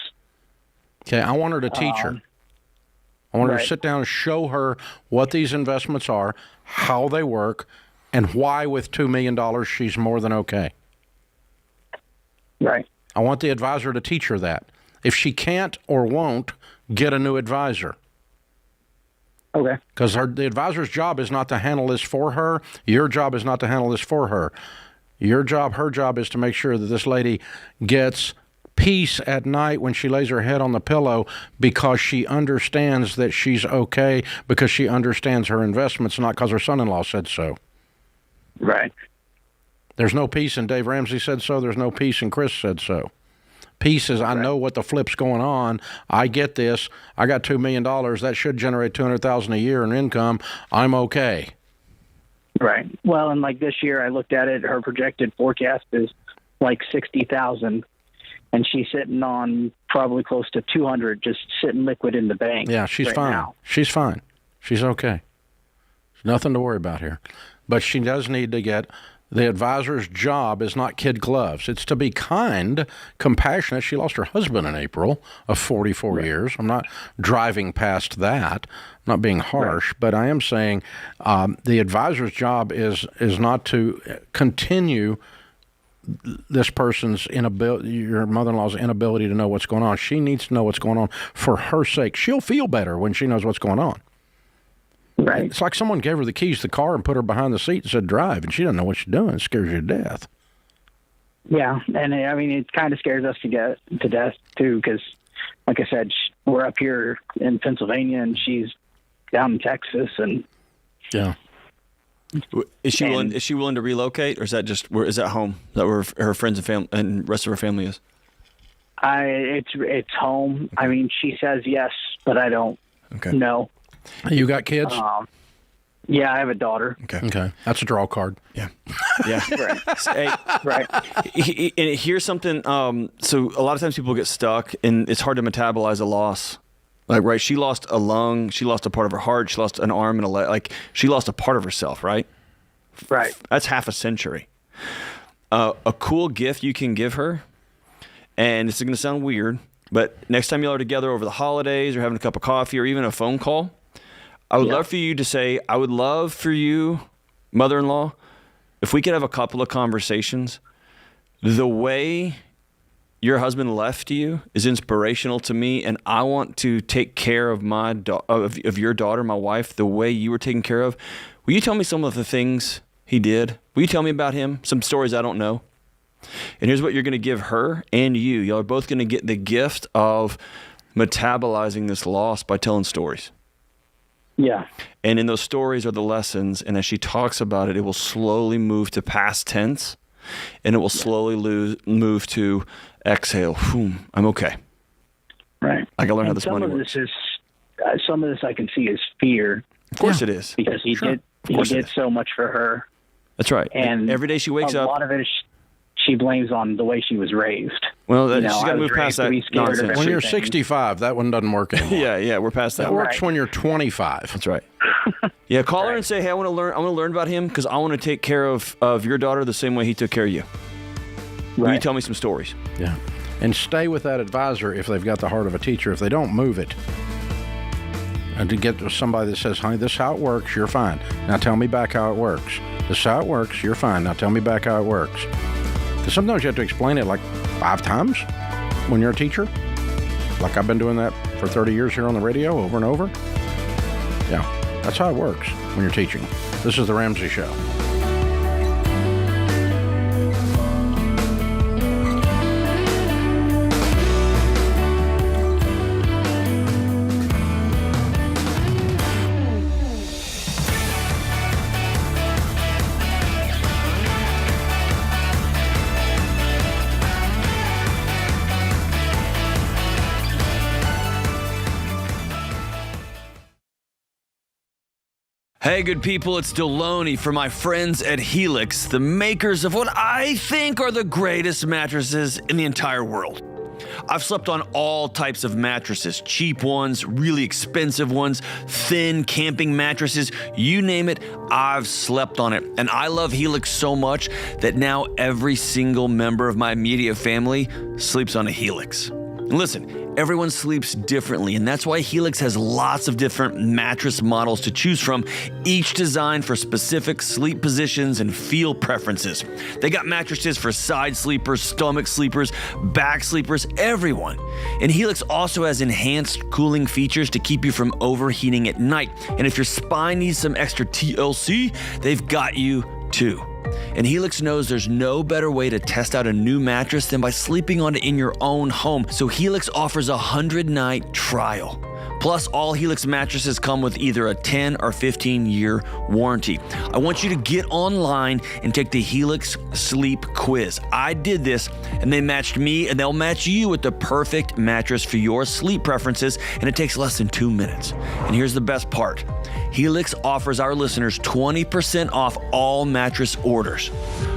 Okay, I want her to teach her. I want her to sit down and show her what these investments are, how they work, and why with $2 million she's more than okay. Right. I want the advisor to teach her that. If she can't or won't, get a new advisor. Okay. Because the advisor's job is not to handle this for her. Your job is not to handle this for her. Her job is to make sure that this lady gets peace at night when she lays her head on the pillow, because she understands that she's okay, because she understands her investments, not because her son-in-law said so. Right. There's no peace in Dave Ramsey said so. There's no peace in Chris said so. Peace is, I know what the flip's going on. I get this. I got $2 million. That should generate $200,000 a year in income. I'm okay. Right. Well, and like this year, I looked at it. Her projected forecast is like 60,000, and she's sitting on probably close to 200, just sitting liquid in the bank. Yeah, she's right fine. now. She's fine. She's okay. There's nothing to worry about here. But she does need to get, the advisor's job is not kid gloves. It's to be kind, compassionate. She lost her husband in April of 44 years. I'm not driving past that. I'm not being harsh, but I am saying the advisor's job is not to continue this person's inability, your mother-in-law's inability to know what's going on. She needs to know what's going on for her sake. She'll feel better when she knows what's going on. Right. It's like someone gave her the keys to the car and put her behind the seat and said, drive, and she doesn't know what she's doing. It scares you to death. Yeah, and I mean, it kind of scares us to death, too, because, like I said, we're up here in Pennsylvania, and she's down in Texas, and... Yeah. Is she willing to relocate, or is that home? Is that where her friends and family and rest of her family is? It's home. I mean, she says yes, but I don't know. You got kids? Yeah, I have a daughter. Okay. That's a draw card. Yeah. Yeah. Right. And here's something. So a lot of times people get stuck, and it's hard to metabolize a loss. Like, right, she lost a lung, she lost a part of her heart, she lost an arm and a leg. Like, she lost a part of herself, right? Right. That's half a century. A cool gift you can give her, and it's going to sound weird, but next time y'all are together over the holidays or having a cup of coffee or even a phone call, I would love for you to say, I would love for you, mother-in-law, if we could have a couple of conversations. The way your husband left you is inspirational to me, and I want to take care of of your daughter, my wife, the way you were taken care of. Will you tell me some of the things he did? Will you tell me about him? Some stories I don't know. And here's what you're going to give her and you. Y'all are both going to get the gift of metabolizing this loss by telling stories. Yeah. And in those stories are the lessons, and as she talks about it, it will slowly move to past tense, and it will slowly move to exhale. I'm okay. Right. I gotta learn how this money works. Some of this I can see is fear. Of course it is. Because he did so much for her. That's right. And every day she wakes up. A lot of it is she blames on the way she was raised. Well, she's got to move past that nonsense. When you're 65, that one doesn't work anymore. Yeah, we're past that. It works when you're 25. That's right. Yeah, call her and say, hey, I want to learn about him because I want to take care of your daughter the same way he took care of you. Right. Will you tell me some stories? Yeah. And stay with that advisor if they've got the heart of a teacher. If they don't, move it. And to get to somebody that says, honey, this is how it works, you're fine. Now tell me back how it works. This is how it works, you're fine. Now tell me back how it works. Because sometimes you have to explain it like 5 times when you're a teacher. Like I've been doing that for 30 years here on the radio over and over. Yeah, that's how it works when you're teaching. This is The Ramsey Show. Hey, good people, it's Delony for my friends at Helix, the makers of what I think are the greatest mattresses in the entire world. I've slept on all types of mattresses, cheap ones, really expensive ones, thin camping mattresses, you name it, I've slept on it. And I love Helix so much that now every single member of my immediate family sleeps on a Helix. And listen, everyone sleeps differently, and that's why Helix has lots of different mattress models to choose from, each designed for specific sleep positions and feel preferences. They got mattresses for side sleepers, stomach sleepers, back sleepers, everyone. And Helix also has enhanced cooling features to keep you from overheating at night. And if your spine needs some extra TLC, they've got you too. And Helix knows there's no better way to test out a new mattress than by sleeping on it in your own home. So Helix offers a 100-night trial. Plus, all Helix mattresses come with either a 10 or 15-year warranty. I want you to get online and take the Helix Sleep Quiz. I did this, and they matched me, and they'll match you with the perfect mattress for your sleep preferences, and it takes less than 2 minutes. And here's the best part. Helix offers our listeners 20% off all mattress orders.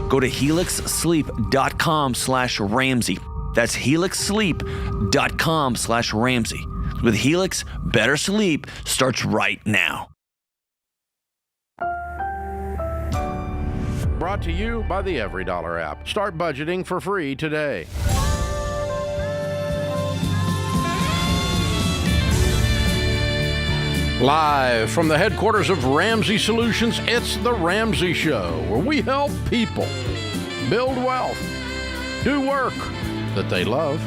Go to helixsleep.com/Ramsey. That's helixsleep.com/Ramsey. With Helix, better sleep starts right now. Brought to you by the EveryDollar app. Start budgeting for free today. Live from the headquarters of Ramsey Solutions, it's The Ramsey Show, where we help people build wealth, do work that they love,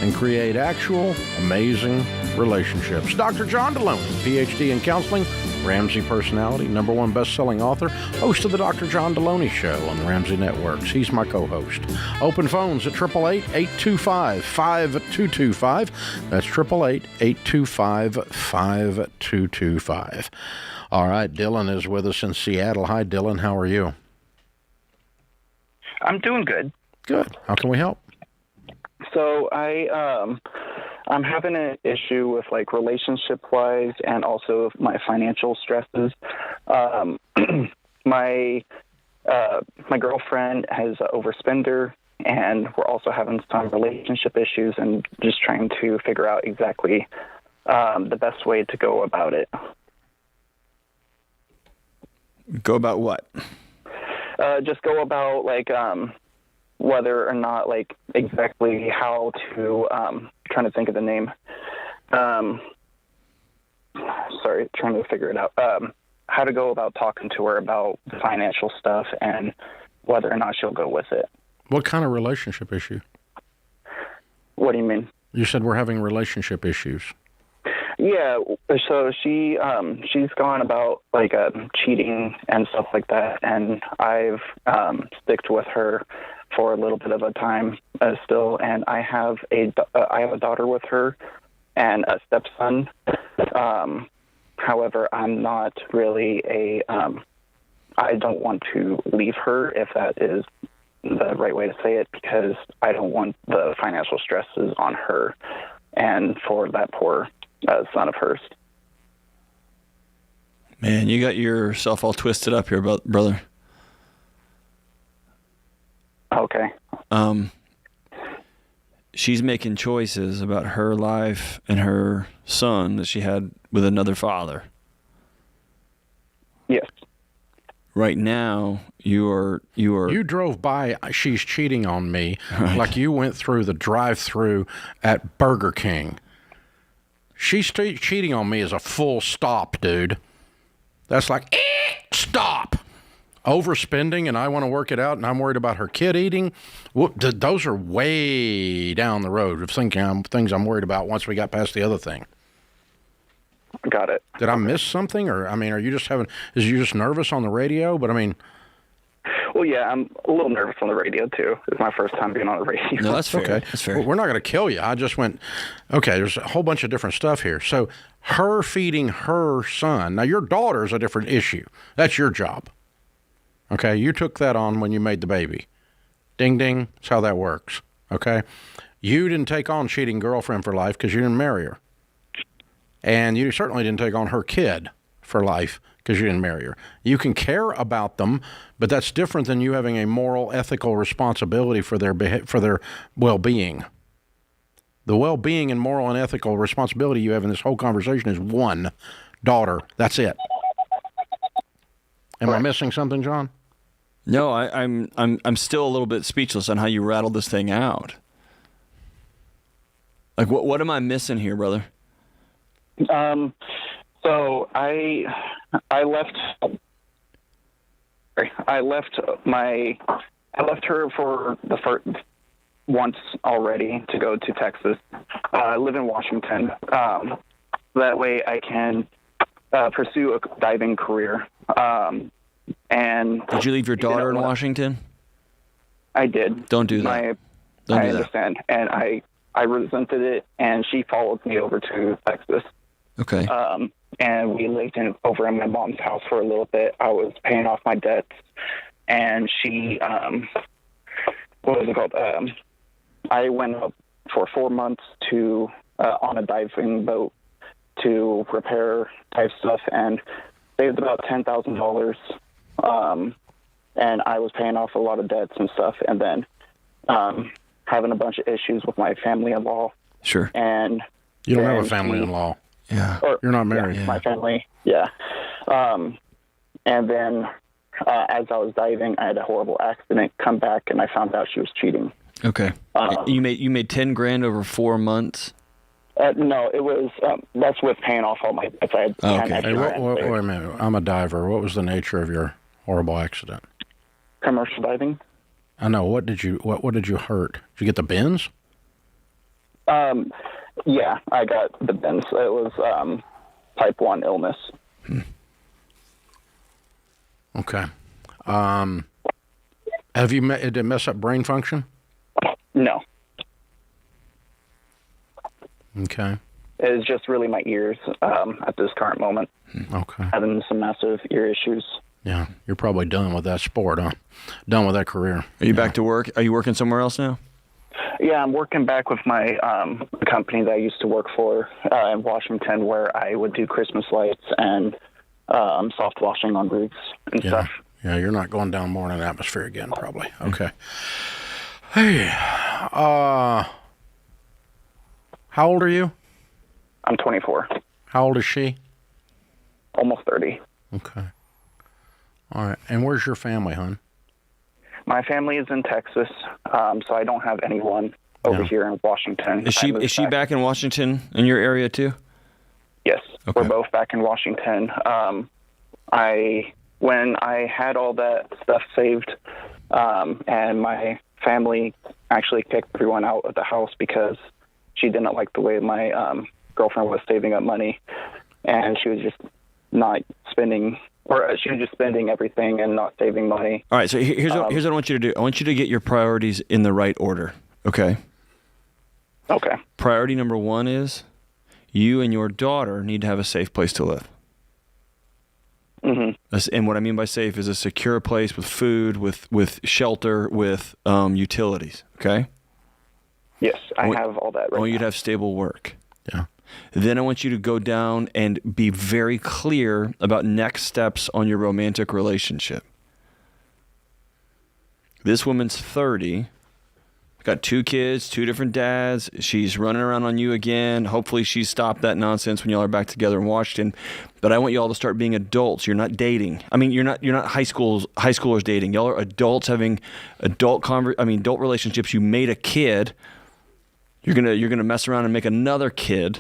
and create actual amazing relationships. Dr. John Delony, PhD in counseling, Ramsey personality, #1 best-selling author, host of the Dr. John Delony Show on the Ramsey Networks. He's my co-host. Open phones at 888-825-5225. That's 888-825-5225. All right, Dylan is with us in Seattle. Hi, Dylan. How are you? I'm doing good. Good. How can we help? So I'm having an issue with like relationship-wise and also my financial stresses. My girlfriend is an overspender, and we're also having some relationship issues, and just trying to figure out exactly the best way to go about it. Go about what? Just go about like whether or not, like, exactly how to, trying to think of the name. Sorry, trying to figure it out. How to go about talking to her about the financial stuff and whether or not she'll go with it. What kind of relationship issue? What do you mean? You said we're having relationship issues. Yeah, so she's gone about like cheating and stuff like that, and I've sticked with her for a little bit of a time still, and I have a daughter with her and a stepson. However, I'm not really I don't want to leave her, if that is the right way to say it, because I don't want the financial stresses on her and for that poor son of hers. Man, you got yourself all twisted up here, brother. Okay. She's making choices about her life and her son that she had with another father. Yes. Right now, you drove by, she's cheating on me, right, like you went through the drive-through at Burger King. She's cheating on me is a full stop, dude. That's like, stop. Overspending, and I want to work it out, and I'm worried about her kid eating. Those are way down the road of things I'm worried about once we got past the other thing. Got it. Did I miss something? Or, I mean, is you just nervous on the radio? But, I mean... Well, yeah, I'm a little nervous on the radio, too. It's my first time being on the radio. No, that's fair. Okay. That's fair. Well, we're not going to kill you. I just went, okay, there's a whole bunch of different stuff here. So her feeding her son. Now, your daughter's a different issue. That's your job. Okay? You took that on when you made the baby. Ding, ding. That's how that works. Okay? You didn't take on cheating girlfriend for life because you didn't marry her. And you certainly didn't take on her kid for life because you didn't marry her. You can care about them, but that's different than you having a moral, ethical responsibility for their well-being. The well-being and moral and ethical responsibility you have in this whole conversation is one daughter. That's it. Am I missing something, John? No, I'm still a little bit speechless on how you rattled this thing out. Like, what am I missing here, brother? So I left her for the first once already to go to Texas. I live in Washington. That way I can pursue a diving career. And did you leave your daughter in Washington? I did. Don't do that. I understand, and I resented it, and she followed me over to Texas. Okay. And we lived over in my mom's house for a little bit. I was paying off my debts, and she, what was it called? I went up for 4 months to on a diving boat to repair dive stuff, and saved about $10,000. And I was paying off a lot of debts and stuff. And then having a bunch of issues with my family-in-law. Sure. And You don't have a family-in-law. Yeah. You're not married. My family, yeah. And then as I was diving, I had a horrible accident, come back, and I found out she was cheating. Okay. You made $10,000 over 4 months? No, it was, that's with paying off all my debts. I had 10 Okay. extra Hey, wait grand there. a minute. I'm a diver. What was the nature of your horrible accident? Commercial diving? I know. What did you hurt? Did you get the bends? Yeah, I got the bends. It was type 1 illness. Okay. Did it mess up brain function? No. Okay. It was just really my ears at this current moment. Okay. Having some massive ear issues. Yeah. You're probably done with that sport, huh? Done with that career. Are you back to work? Are you working somewhere else now? Yeah, I'm working back with my company that I used to work for in Washington, where I would do Christmas lights and soft washing on roofs and stuff. Yeah, you're not going down morning atmosphere again, probably. Okay. Hey, how old are you? I'm 24. How old is she? Almost 30. Okay. All right. And where's your family, hon? My family is in Texas, so I don't have anyone over here in Washington. Is she back in Washington in your area too? Yes, Okay. we're both back in Washington. When I had all that stuff saved, and my family actually kicked everyone out of the house because she didn't like the way my girlfriend was saving up money, and she was just not spending, or she was just spending everything and not saving money. All right, so here's what I want you to do. I want you to get your priorities in the right order, okay? Okay. Priority number 1 is you and your daughter need to have a safe place to live. Mm-hmm. And what I mean by safe is a secure place with food, with shelter, with utilities, okay? Yes, I have all that I right want you now. to have stable work. Yeah. Then I want you to go down and be very clear about next steps on your romantic relationship. This woman's 30, got 2 kids, 2 different dads. She's running around on you again. Hopefully she's stopped that nonsense when y'all are back together in Washington. But I want y'all to start being adults. You're not dating. I mean, you're not high schoolers dating. Y'all are adults having adult relationships. You made a kid. You're gonna mess around and make another kid.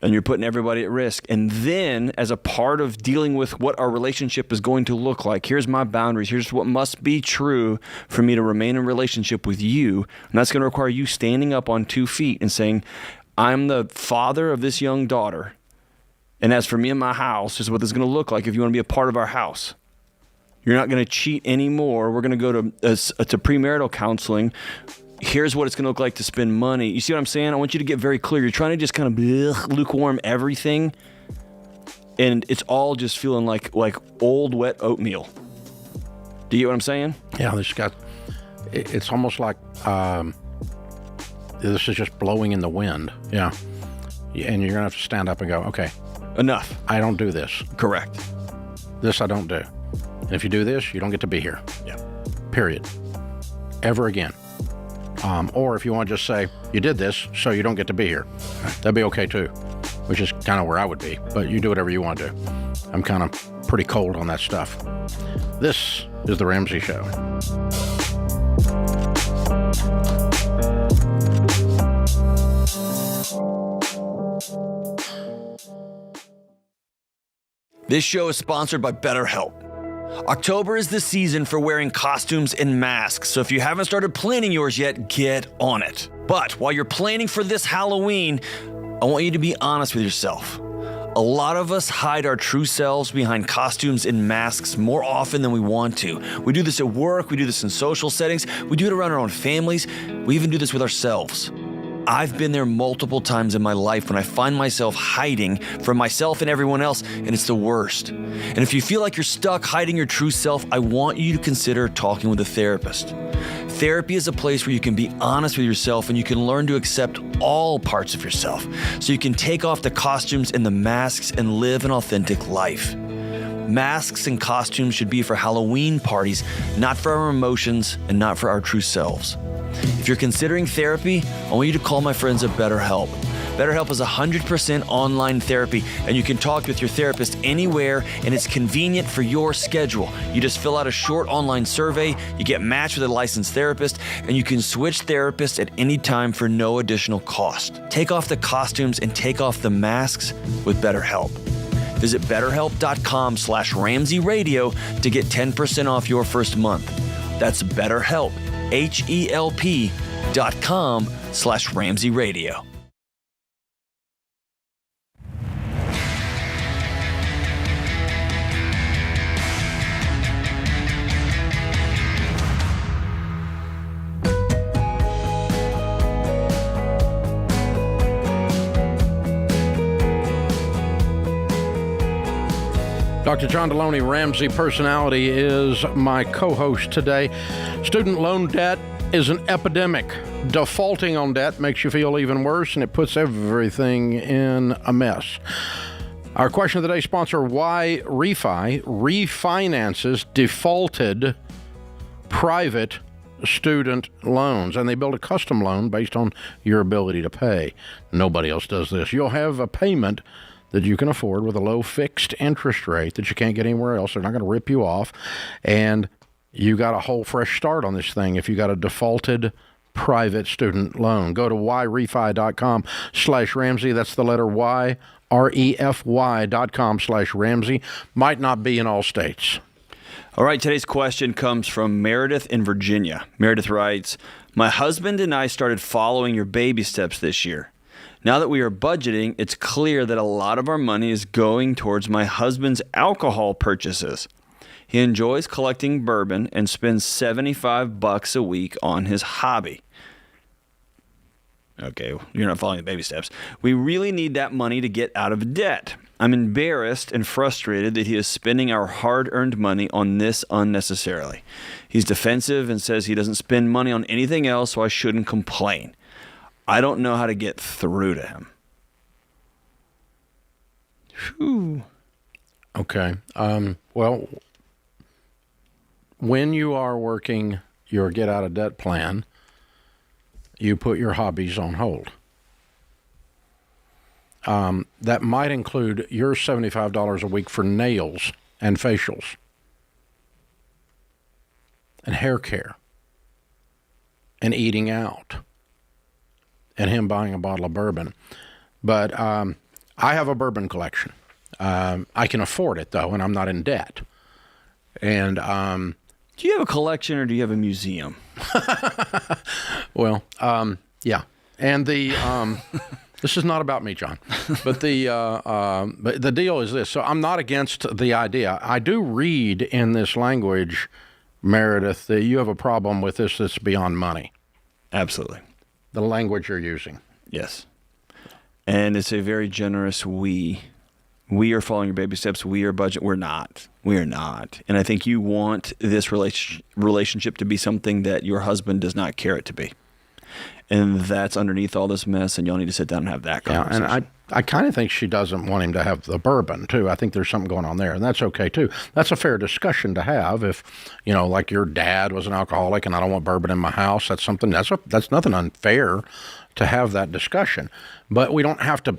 And you're putting everybody at risk. And then, as a part of dealing with what our relationship is going to look like, here's my boundaries. Here's what must be true for me to remain in relationship with you. And that's going to require you standing up on 2 feet and saying, I'm the father of this young daughter. And as for me and my house, this is what this is going to look like if you want to be a part of our house. You're not going to cheat anymore. We're going to go to premarital counseling. Here's what it's going to look like to spend money. You see what I'm saying? I want you to get very clear. You're trying to just kind of lukewarm everything, and it's all just feeling like old wet oatmeal. Do you get what I'm saying? Yeah, it's almost like this is just blowing in the wind. Yeah. And you're going to have to stand up and go, okay. Enough. I don't do this. Correct. This I don't do. And if you do this, you don't get to be here. Yeah. Period. Ever again. Or if you want to just say, you did this, so you don't get to be here. That'd be okay too, which is kind of where I would be. But you do whatever you want to do. I'm kind of pretty cold on that stuff. This is The Ramsey Show. This show is sponsored by BetterHelp. October is the season for wearing costumes and masks, so if you haven't started planning yours yet, get on it. But while you're planning for this Halloween, I want you to be honest with yourself. A lot of us hide our true selves behind costumes and masks more often than we want to. We do this at work, we do this in social settings, we do it around our own families, we even do this with ourselves. I've been there multiple times in my life when I find myself hiding from myself and everyone else, and it's the worst. And if you feel like you're stuck hiding your true self, I want you to consider talking with a therapist. Therapy is a place where you can be honest with yourself and you can learn to accept all parts of yourself so you can take off the costumes and the masks and live an authentic life. Masks and costumes should be for Halloween parties, not for our emotions and not for our true selves. If you're considering therapy, I want you to call my friends at BetterHelp. BetterHelp is 100% online therapy, and you can talk with your therapist anywhere, and it's convenient for your schedule. You just fill out a short online survey, you get matched with a licensed therapist, and you can switch therapists at any time for no additional cost. Take off the costumes and take off the masks with BetterHelp. Visit BetterHelp.com/Ramsey Radio to get 10% off your first month. That's BetterHelp, HELP.com/Ramsey Radio. Dr. John Delony, Ramsey Personality, is my co-host today. Student loan debt is an epidemic. Defaulting on debt makes you feel even worse, and it puts everything in a mess. Our question of the day sponsor, Why Refi refinances defaulted private student loans, and they build a custom loan based on your ability to pay. Nobody else does this. You'll have a payment that you can afford with a low fixed interest rate that you can't get anywhere else. They're not going to rip you off. And you got a whole fresh start on this thing if you got a defaulted private student loan. Go to yrefi.com/Ramsey. That's the letter Y, REFY.com/Ramsey. Might not be in all states. All right, today's question comes from Meredith in Virginia. Meredith writes, my husband and I started following your baby steps this year. Now that we are budgeting, it's clear that a lot of our money is going towards my husband's alcohol purchases. He enjoys collecting bourbon and spends $75 a week on his hobby. Okay, you're not following the baby steps. We really need that money to get out of debt. I'm embarrassed and frustrated that he is spending our hard-earned money on this unnecessarily. He's defensive and says he doesn't spend money on anything else, so I shouldn't complain. I don't know how to get through to him. Whew. Okay. Well, when you are working your get-out-of-debt plan, you put your hobbies on hold. That might include your $75 a week for nails and facials and hair care and eating out and him buying a bottle of bourbon. But I have a bourbon collection. I can afford it, though, and I'm not in debt. And do you have a collection or do you have a museum? Well, yeah. And the this is not about me, John. But the deal is this. So I'm not against the idea. I do read in this language, Meredith, that you have a problem with this that's beyond money. Absolutely. The language you're using. Yes. And it's a very generous we. We are following your baby steps. We are budget. We're not. We are not. And I think you want this relationship to be something that your husband does not care it to be. And that's underneath all this mess, and y'all need to sit down and have that conversation. Yeah, and I kind of think she doesn't want him to have the bourbon, too. I think there's something going on there, and that's okay, too. That's a fair discussion to have if, like your dad was an alcoholic and I don't want bourbon in my house. That's something, that's nothing unfair to have that discussion. But we don't have to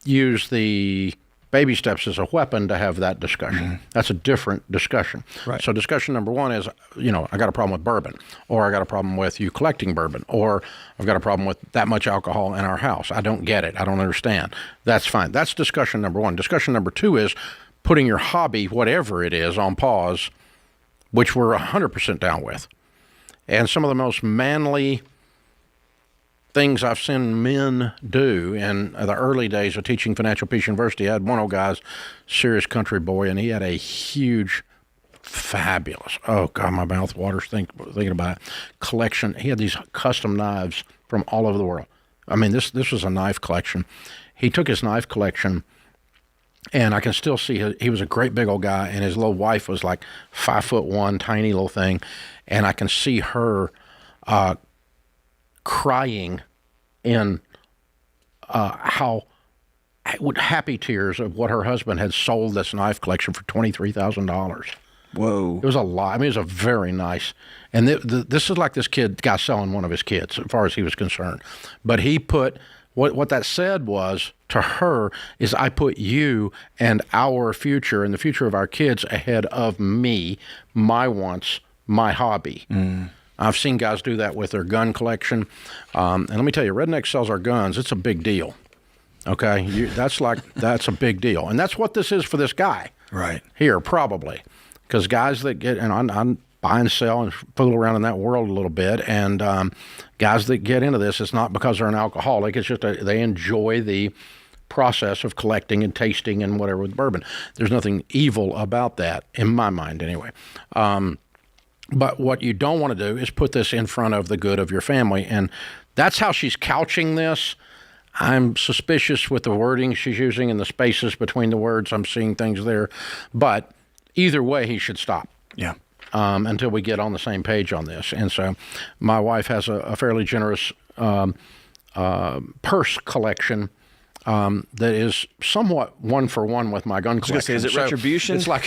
use the baby steps as a weapon to have that discussion. Mm-hmm. That's a different discussion. Right. So discussion number one is, I got a problem with bourbon, or I got a problem with you collecting bourbon, or I've got a problem with that much alcohol in our house. I don't get it. I don't understand. That's fine. That's discussion number one. Discussion number two is putting your hobby, whatever it is, on pause, which we're 100% down with. And some of the most manly things I've seen men do in the early days of teaching Financial Peace University. I had one old guy's serious country boy, and he had a huge, fabulous, oh God, my mouth waters thinking about it, collection. He had these custom knives from all over the world. I mean, this was a knife collection. He took his knife collection, and I can still see he was a great big old guy, and his little wife was like 5'1", tiny little thing, and I can see her crying in how happy tears of what her husband had sold this knife collection for $23,000. Whoa. It was a lot. I mean, it was a very nice. And this is like this guy selling one of his kids, as far as he was concerned. But he put, what that said was, to her, is I put you and our future and the future of our kids ahead of me, my wants, my hobby. I've seen guys do that with their gun collection. And let me tell you, Redneck Sells Our Guns, it's a big deal. Okay? That's a big deal. And that's what this is for this guy. Right. Here, probably. Because guys that get, and I'm buy and sell and fool around in that world a little bit, and guys that get into this, it's not because they're an alcoholic. It's just they enjoy the process of collecting and tasting and whatever with bourbon. There's nothing evil about that, in my mind anyway. But what you don't want to do is put this in front of the good of your family, and that's how she's couching this. I'm suspicious with the wording she's using and the spaces between the words. I'm seeing things there. But either way, he should stop. Yeah. Until we get on the same page on this. And so my wife has a fairly generous purse collection that is somewhat one for one with my gun collection. Is it retribution? It's like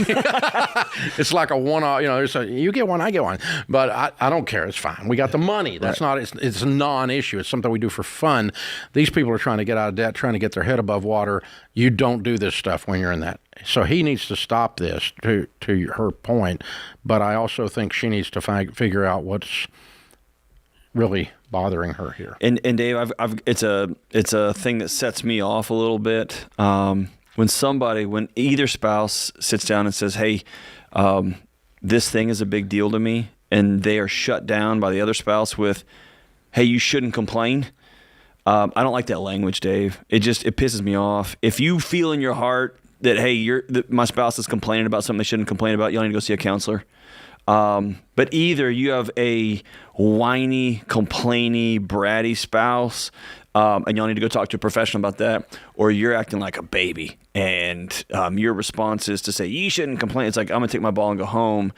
it's like a one-off. You know, you get one, I get one, but I don't care. It's fine. We got the money. That's not. It's a non-issue. It's something we do for fun. These people are trying to get out of debt, trying to get their head above water. You don't do this stuff when you're in that. So he needs to stop this. To her point, but I also think she needs to figure out what's really bothering her here. And Dave, it's a thing that sets me off a little bit. When either spouse sits down and says, "Hey, this thing is a big deal to me," and they are shut down by the other spouse with, "Hey, you shouldn't complain." I don't like that language, Dave. It pisses me off. If you feel in your heart that, hey, my spouse is complaining about something they shouldn't complain about, you need to go see a counselor. But either you have a whiny, complainy, bratty spouse, and y'all need to go talk to a professional about that, or you're acting like a baby, and your response is to say, you shouldn't complain. It's like, I'm going to take my ball and go home.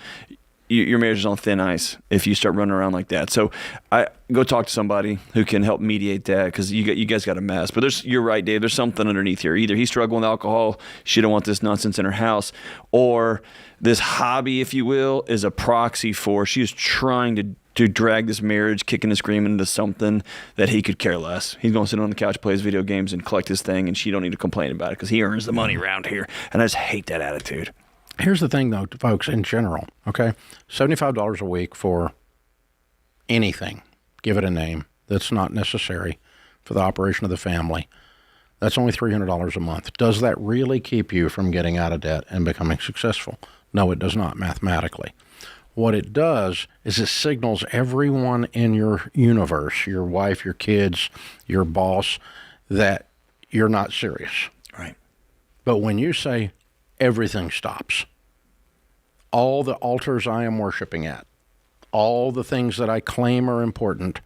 Your marriage is on thin ice if you start running around like that. So I go talk to somebody who can help mediate that, because you guys got a mess. But you're right, Dave. There's something underneath here. Either he's struggling with alcohol, she don't want this nonsense in her house, or this hobby, if you will, is a proxy for she is trying to drag this marriage, kicking and screaming into something that he could care less. He's going to sit on the couch, play his video games, and collect his thing, and she don't need to complain about it because he earns the money around here. And I just hate that attitude. Here's the thing, though, folks, in general, okay? $75 a week for anything, give it a name, that's not necessary for the operation of the family. That's only $300 a month. Does that really keep you from getting out of debt and becoming successful? No, it does not, mathematically. What it does is it signals everyone in your universe, your wife, your kids, your boss, that you're not serious. Right. But when you say, everything stops. All the altars I am worshiping at, all the things that I claim are important,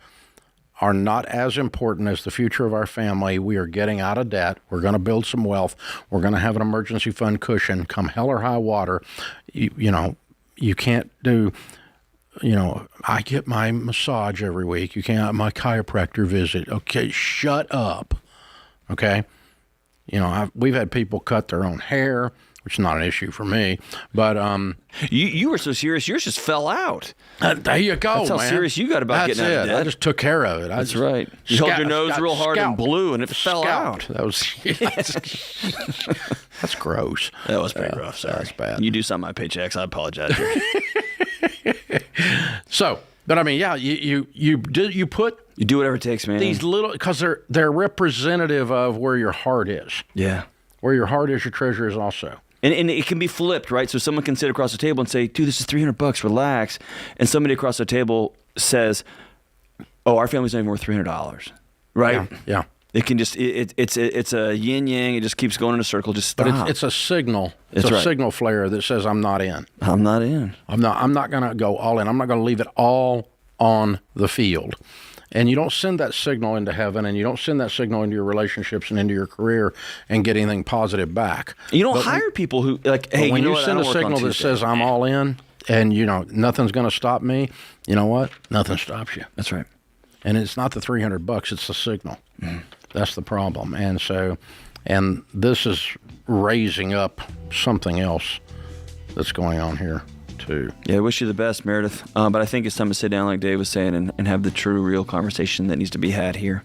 are not as important as the future of our family. We are getting out of debt. We're going to build some wealth. We're going to have an emergency fund cushion. Come hell or high water, you can't do, I get my massage every week. You can't have my chiropractor visit. Okay, shut up. Okay? We've had people cut their own hair, which is not an issue for me, but you were so serious, yours just fell out. There you go, That's how man. serious you got about getting out of debt. I just took care of it. That's right. You held your nose real hard and blew, and it fell out. That was that's gross. That was pretty rough. Sorry, that's bad. You do sign my paychecks. I apologize. But I mean, yeah, you do whatever it takes, man. These little, because they're representative of where your heart is. Yeah, where your heart is, your treasure is also. And it can be flipped, right? So someone can sit across the table and say, dude, this is $300, relax. And somebody across the table says, oh, our family's not even worth $300, right? Yeah. It can just, it's a yin yang. It just keeps going in a circle. Just stop. But it's a signal. It's a signal flare that says, I'm not in. I'm not in. I'm not going to go all in. I'm not going to leave it all on the field. And you don't send that signal into heaven, and you don't send that signal into your relationships and into your career and get anything positive back. You don't hire people who, like, hey, when you send a signal that says I'm all in, and nothing's going to stop me, you know what? Nothing stops you. That's right. And it's not the $300; it's the signal. That's the problem. And so And this is raising up something else that's going on here, too. Yeah, I wish you the best, Meredith. But I think it's time to sit down, like Dave was saying, and have the true, real conversation that needs to be had here.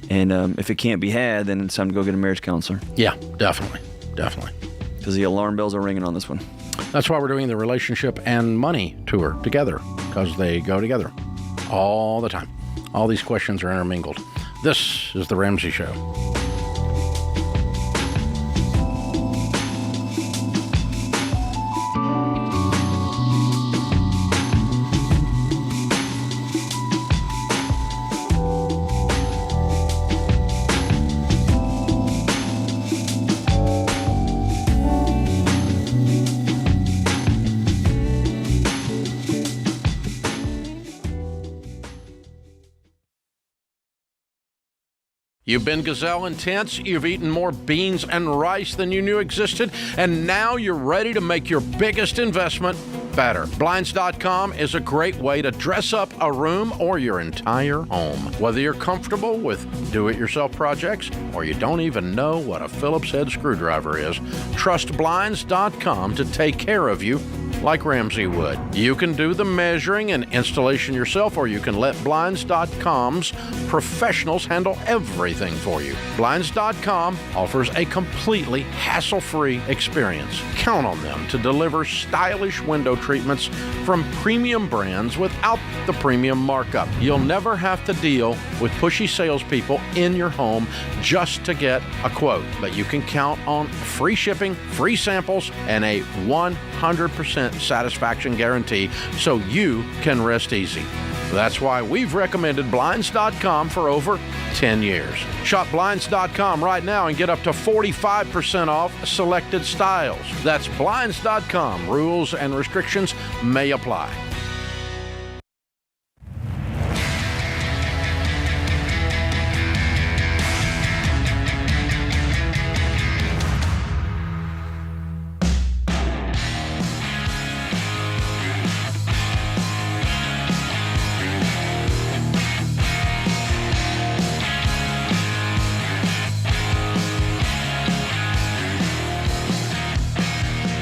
And if it can't be had, then it's time to go get a marriage counselor. Yeah, definitely. Definitely. Because the alarm bells are ringing on this one. That's why we're doing the relationship and money tour together, because they go together all the time. All these questions are intermingled. This is The Ramsey Show. You've been gazelle intense, you've eaten more beans and rice than you knew existed, and now you're ready to make your biggest investment better. Blinds.com is a great way to dress up a room or your entire home. Whether you're comfortable with do-it-yourself projects or you don't even know what a Phillips head screwdriver is, trust Blinds.com to take care of you like Ramsey would. You can do the measuring and installation yourself, or you can let Blinds.com's professionals handle everything for you. Blinds.com offers a completely hassle-free experience. Count on them to deliver stylish window treatments from premium brands without the premium markup. You'll never have to deal with pushy salespeople in your home just to get a quote. But you can count on free shipping, free samples, and a 100% satisfaction guarantee, so you can rest easy. That's why we've recommended Blinds.com for over 10 years. Shop Blinds.com right now and get up to 45% off selected styles. That's Blinds.com. Rules and restrictions may apply.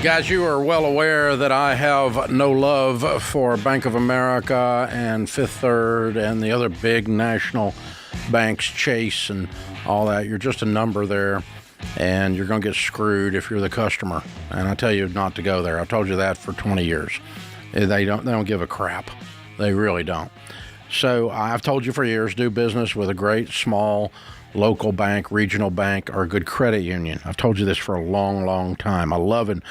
Guys, you are well aware that I have no love for Bank of America and Fifth Third and the other big national banks, Chase and all that. You're just a number there, and you're going to get screwed if you're the customer. And I tell you not to go there. I've told you that for 20 years. They don't give a crap. They really don't. So I've told you for years, do business with a great small local bank, regional bank, or a good credit union. I've told you this for a long, long time. I love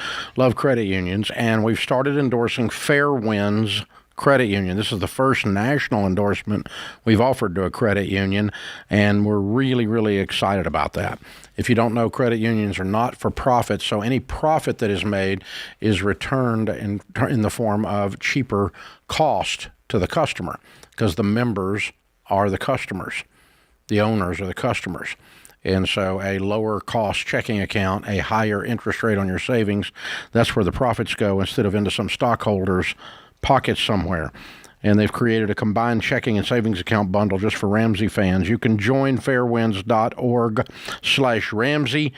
credit unions, and we've started endorsing Fair Winds Credit Union. This is the first national endorsement we've offered to a credit union, and we're really, really excited about that. If you don't know, credit unions are not for profit, so any profit that is made is returned in the form of cheaper cost to the customer, because the members are the customers. The owners are the customers. And so a lower cost checking account, a higher interest rate on your savings, that's where the profits go instead of into some stockholder's pocket somewhere. And they've created a combined checking and savings account bundle just for Ramsey fans. You can join fairwinds.org/Ramsey,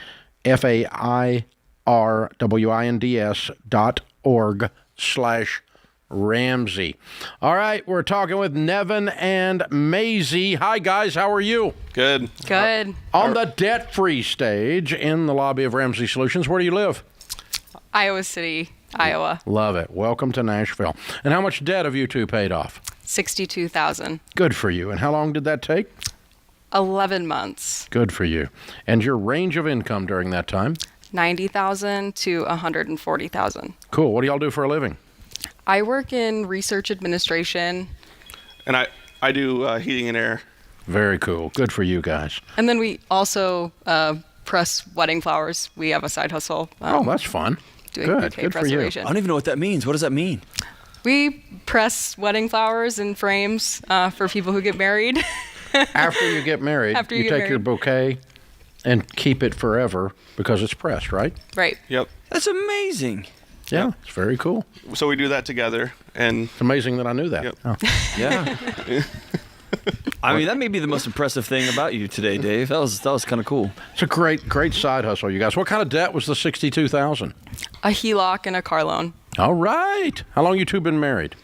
FAIRWINDS.org/Ramsey. All right, we're talking with Nevin and Maisie. Hi, guys. How are you? Good. Good. On the debt-free stage in the lobby of Ramsey Solutions. Where do you live? Iowa City, Iowa. Love it. Welcome to Nashville. And how much debt have you two paid off? $62,000. Good for you. And how long did that take? 11 months. Good for you. And your range of income during that time? $90,000 to $140,000. Cool. What do y'all do for a living? I work in research administration. And I do heating and air. Very cool. Good for you guys. And then we also press wedding flowers. We have a side hustle. Oh, that's fun. Doing Good. bouquet Good for you. preservation. I don't even know what that means. What does that mean? We press wedding flowers in frames for people who get married. After you get married, After you you get take your bouquet and keep it forever because it's pressed, right? Right. Yep. That's amazing. Yeah, it's very cool. So we do that together, and It's amazing that I knew that. Yep. Oh. Yeah. I mean, that may be the most impressive thing about you today, Dave. That was kind of cool. It's a great side hustle, you guys. What kind of debt was the $62,000? A HELOC and a car loan. All right. How long you two been married?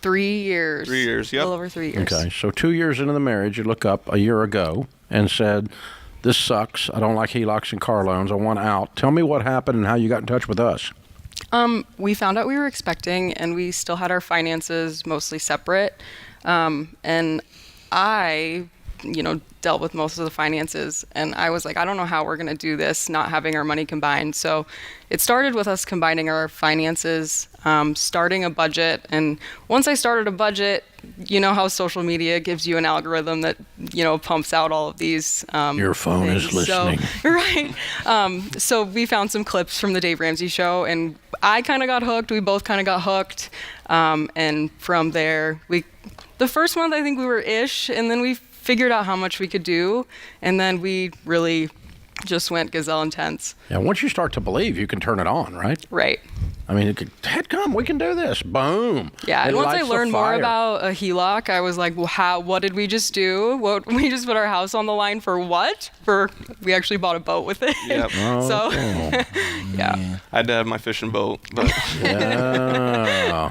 3 years. 3 years, yep. A little over 3 years. Okay, so 2 years into the marriage, you look up a year ago and said, this sucks. I don't like HELOCs and car loans. I want out. Tell me what happened and how you got in touch with us. We found out we were expecting, and we still had our finances mostly separate. And I, dealt with most of the finances, and I was like, I don't know how we're going to do this, not having our money combined. So it started with us combining our finances, starting a budget. And once I started a budget, you know how social media gives you an algorithm that, pumps out all of these Your phone things. is listening. So, right. So we found some clips from the Dave Ramsey show, and I kind of got hooked. We both kind of got hooked. And from there, the first month I think we were ish, and then we figured out how much we could do, and then we really just went gazelle intense. Yeah, once you start to believe, you can turn it on, right? Right. I mean, headcom, we can do this. Boom. Yeah, and once I lights the learned more fire. about a HELOC, I was like, well, what did we just do? We just put our house on the line for what? We actually bought a boat with it. Yep. So, yeah. I had to have my fishing boat, but Yeah.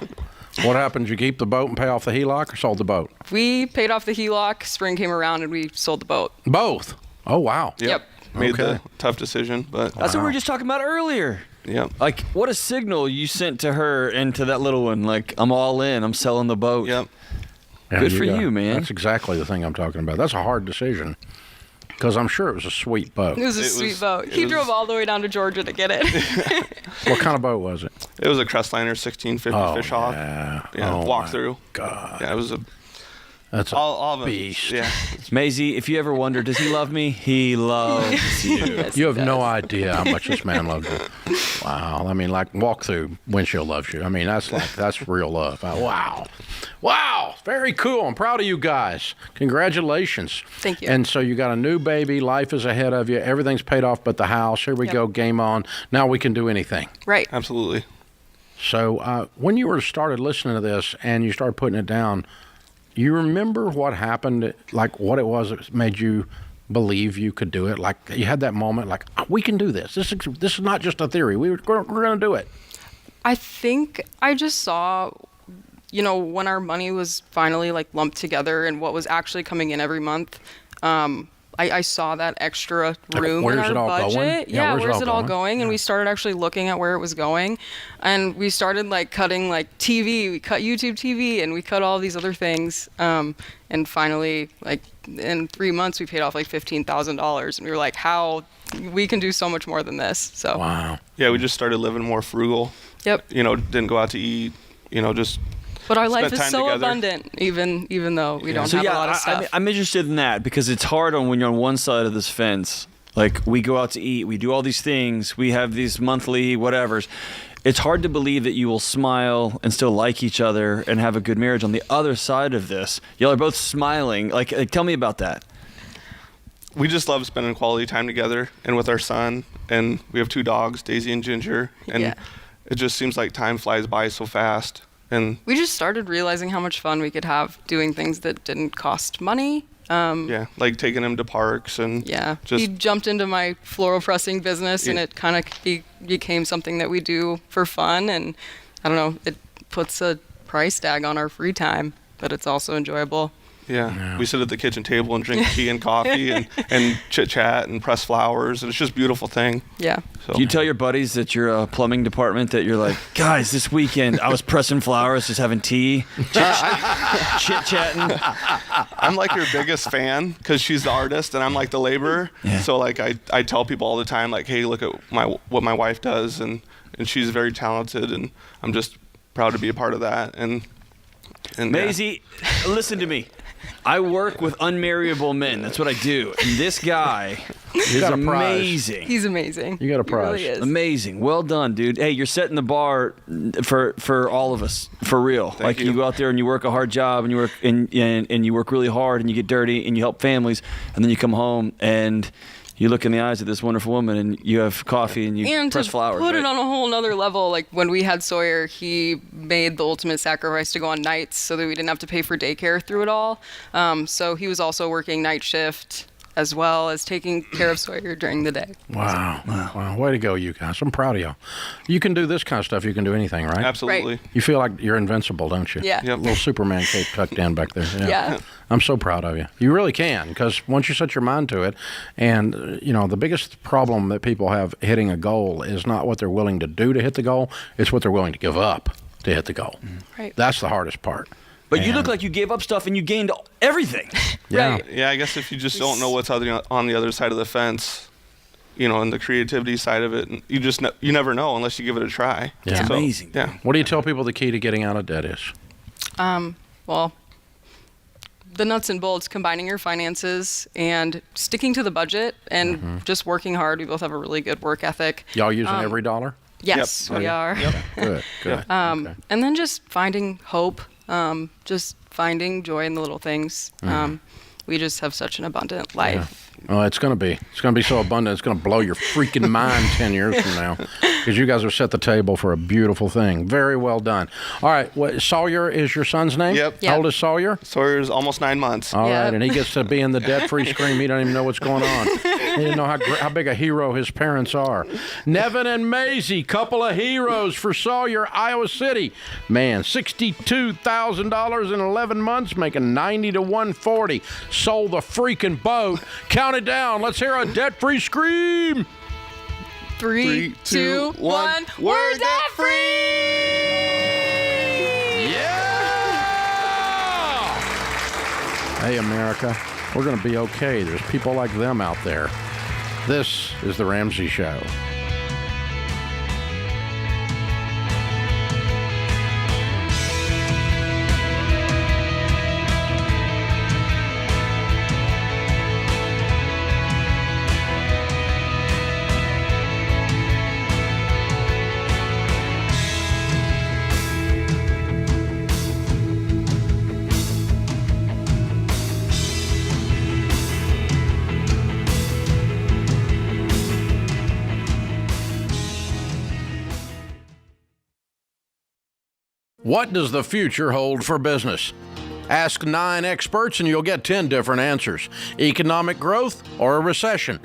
What happened? Did you keep the boat and pay off the HELOC or sold the boat? we paid off the HELOC, spring came around, and we sold the boat. Both. Oh, wow. Yep. Made Okay. the tough decision. But That's what we were just talking about earlier. yeah, Like, what a signal you sent to her and to that little one. Like, I'm all in. I'm selling the boat. yep. Yeah, Good for got- you, man. That's exactly the thing I'm talking about. That's a hard decision because I'm sure it was a sweet boat. It was a sweet boat. He drove all the way down to Georgia to get it. What kind of boat was it? It was a Crestliner 1650 fish hawk. Yeah. Yeah, Oh, walk my through. God. Yeah, it was That's a all of it. beast. Yeah. Maisie, if you ever wonder, does he love me? He loves you. Yes, You he have no does. idea how much this man loves you. Wow. I mean, like walk through windshield loves you. I mean, that's real love. Wow. Wow. Very cool. I'm proud of you guys. Congratulations. Thank you. And so you got a new baby. Life is ahead of you. Everything's paid off but the house. Here we Yep. go. Game on. Now we can do anything. Right. Absolutely. So when you started listening to this and you started putting it down, you remember what happened, like what it was that made you believe you could do it? Like you had that moment, like, "Oh, we can do this. This is not just a theory. We're going to do it." I think I just saw, when our money was finally like lumped together and what was actually coming in every month. I saw that extra room in where's our it all budget. going? Yeah, where's it all going? And we started actually looking at where it was going, and we started like cutting like TV. We cut YouTube TV, and we cut all these other things. And finally, like in 3 months, we paid off like $15,000, and we were like, "How we can do so much more than this?" So Wow. Yeah, we just started living more frugal. Yep. Didn't go out to eat. Just But our spent life is time so together. abundant, even though we don't So have yeah, a lot of stuff. I'm interested in that because it's hard when you're on one side of this fence. Like we go out to eat, we do all these things, we have these monthly whatevers. It's hard to believe that you will smile and still like each other and have a good marriage. On the other side of this, y'all are both smiling. Like tell me about that. we just love spending quality time together and with our son. And we have 2 dogs, Daisy and Ginger. And Yeah. it just seems like time flies by so fast. And We just started realizing how much fun we could have doing things that didn't cost money. yeah, like taking him to parks and Yeah, just he jumped into my floral pressing business, and Yeah. it kind of became something that we do for fun. And I don't know, it puts a price tag on our free time, but it's also enjoyable. Yeah. We sit at the kitchen table and drink tea and coffee and chit chat and press flowers. And it's just a beautiful thing. Yeah. So Do you tell your buddies that you're a plumbing department that you're like, guys, this weekend I was pressing flowers, just having tea, chit chatting. I'm like your biggest fan because she's the artist and I'm like the laborer. Yeah. So like I tell people all the time, like, hey, look at what my wife does, and she's very talented, and I'm just proud to be a part of that. And Maisie, listen to me. I work with unmarriable men. That's what I do. And this guy is got a prize. amazing. He's amazing. You got a He prize. really is. Amazing. Well done, dude. Hey, you're setting the bar for all of us, for real. Thank you. You go out there and you work a hard job and you work and you work really hard and you get dirty and you help families, and then you come home and you look in the eyes of this wonderful woman and you have coffee and you And press to flowers. put it right? on a whole nother level, like when we had Sawyer, he made the ultimate sacrifice to go on nights so that we didn't have to pay for daycare through it all. So he was also working night shift as well as taking care of Sawyer during the day. Wow. Way to go, you guys. I'm proud of y'all. You can do this kind of stuff. You can do anything, right? Absolutely. Right. You feel like you're invincible, don't you? Yeah. Yep. Little Superman cape tucked in back there. Yeah. I'm so proud of you. You really can, because once you set your mind to it, and, the biggest problem that people have hitting a goal is not what they're willing to do to hit the goal, it's what they're willing to give up to hit the goal. Right. That's the hardest part. But you look like you gave up stuff and you gained everything. Yeah. Right. Yeah, I guess if you just don't know what's on the other side of the fence, and the creativity side of it, you never know unless you give it a try. Yeah. It's amazing. Yeah. What do you tell people the key to getting out of debt is? Well, the nuts and bolts, combining your finances and sticking to the budget and just working hard. We both have a really good work ethic. Y'all using every dollar? Yes, Yep. we are. Yep. Good. Okay. And then just finding hope, just finding joy in the little things. We just have such an abundant life. Oh, it's going to be so abundant. It's going to blow your freaking mind 10 years from now, because you guys have set the table for a beautiful thing. Very well done. All right. Sawyer is your son's name? Yep. Yep. How old is Sawyer? Sawyer's almost 9 months. All Yep. right. And he gets to be in the debt-free scream. He doesn't even know what's going on. He didn't know how big a hero his parents are. Nevin and Maisie, couple of heroes for Sawyer, Iowa City. Man, $62,000 in 11 months, making 90 to 140. Sold the freaking boat. Count it down. Let's hear a debt-free scream. 3, 2, 1. We're debt free. Yeah! Hey, America, we're going to be okay. There's people like them out there. This is The Ramsey Show. What does the future hold for business? Ask 9 experts and you'll get 10 different answers. Economic growth or a recession.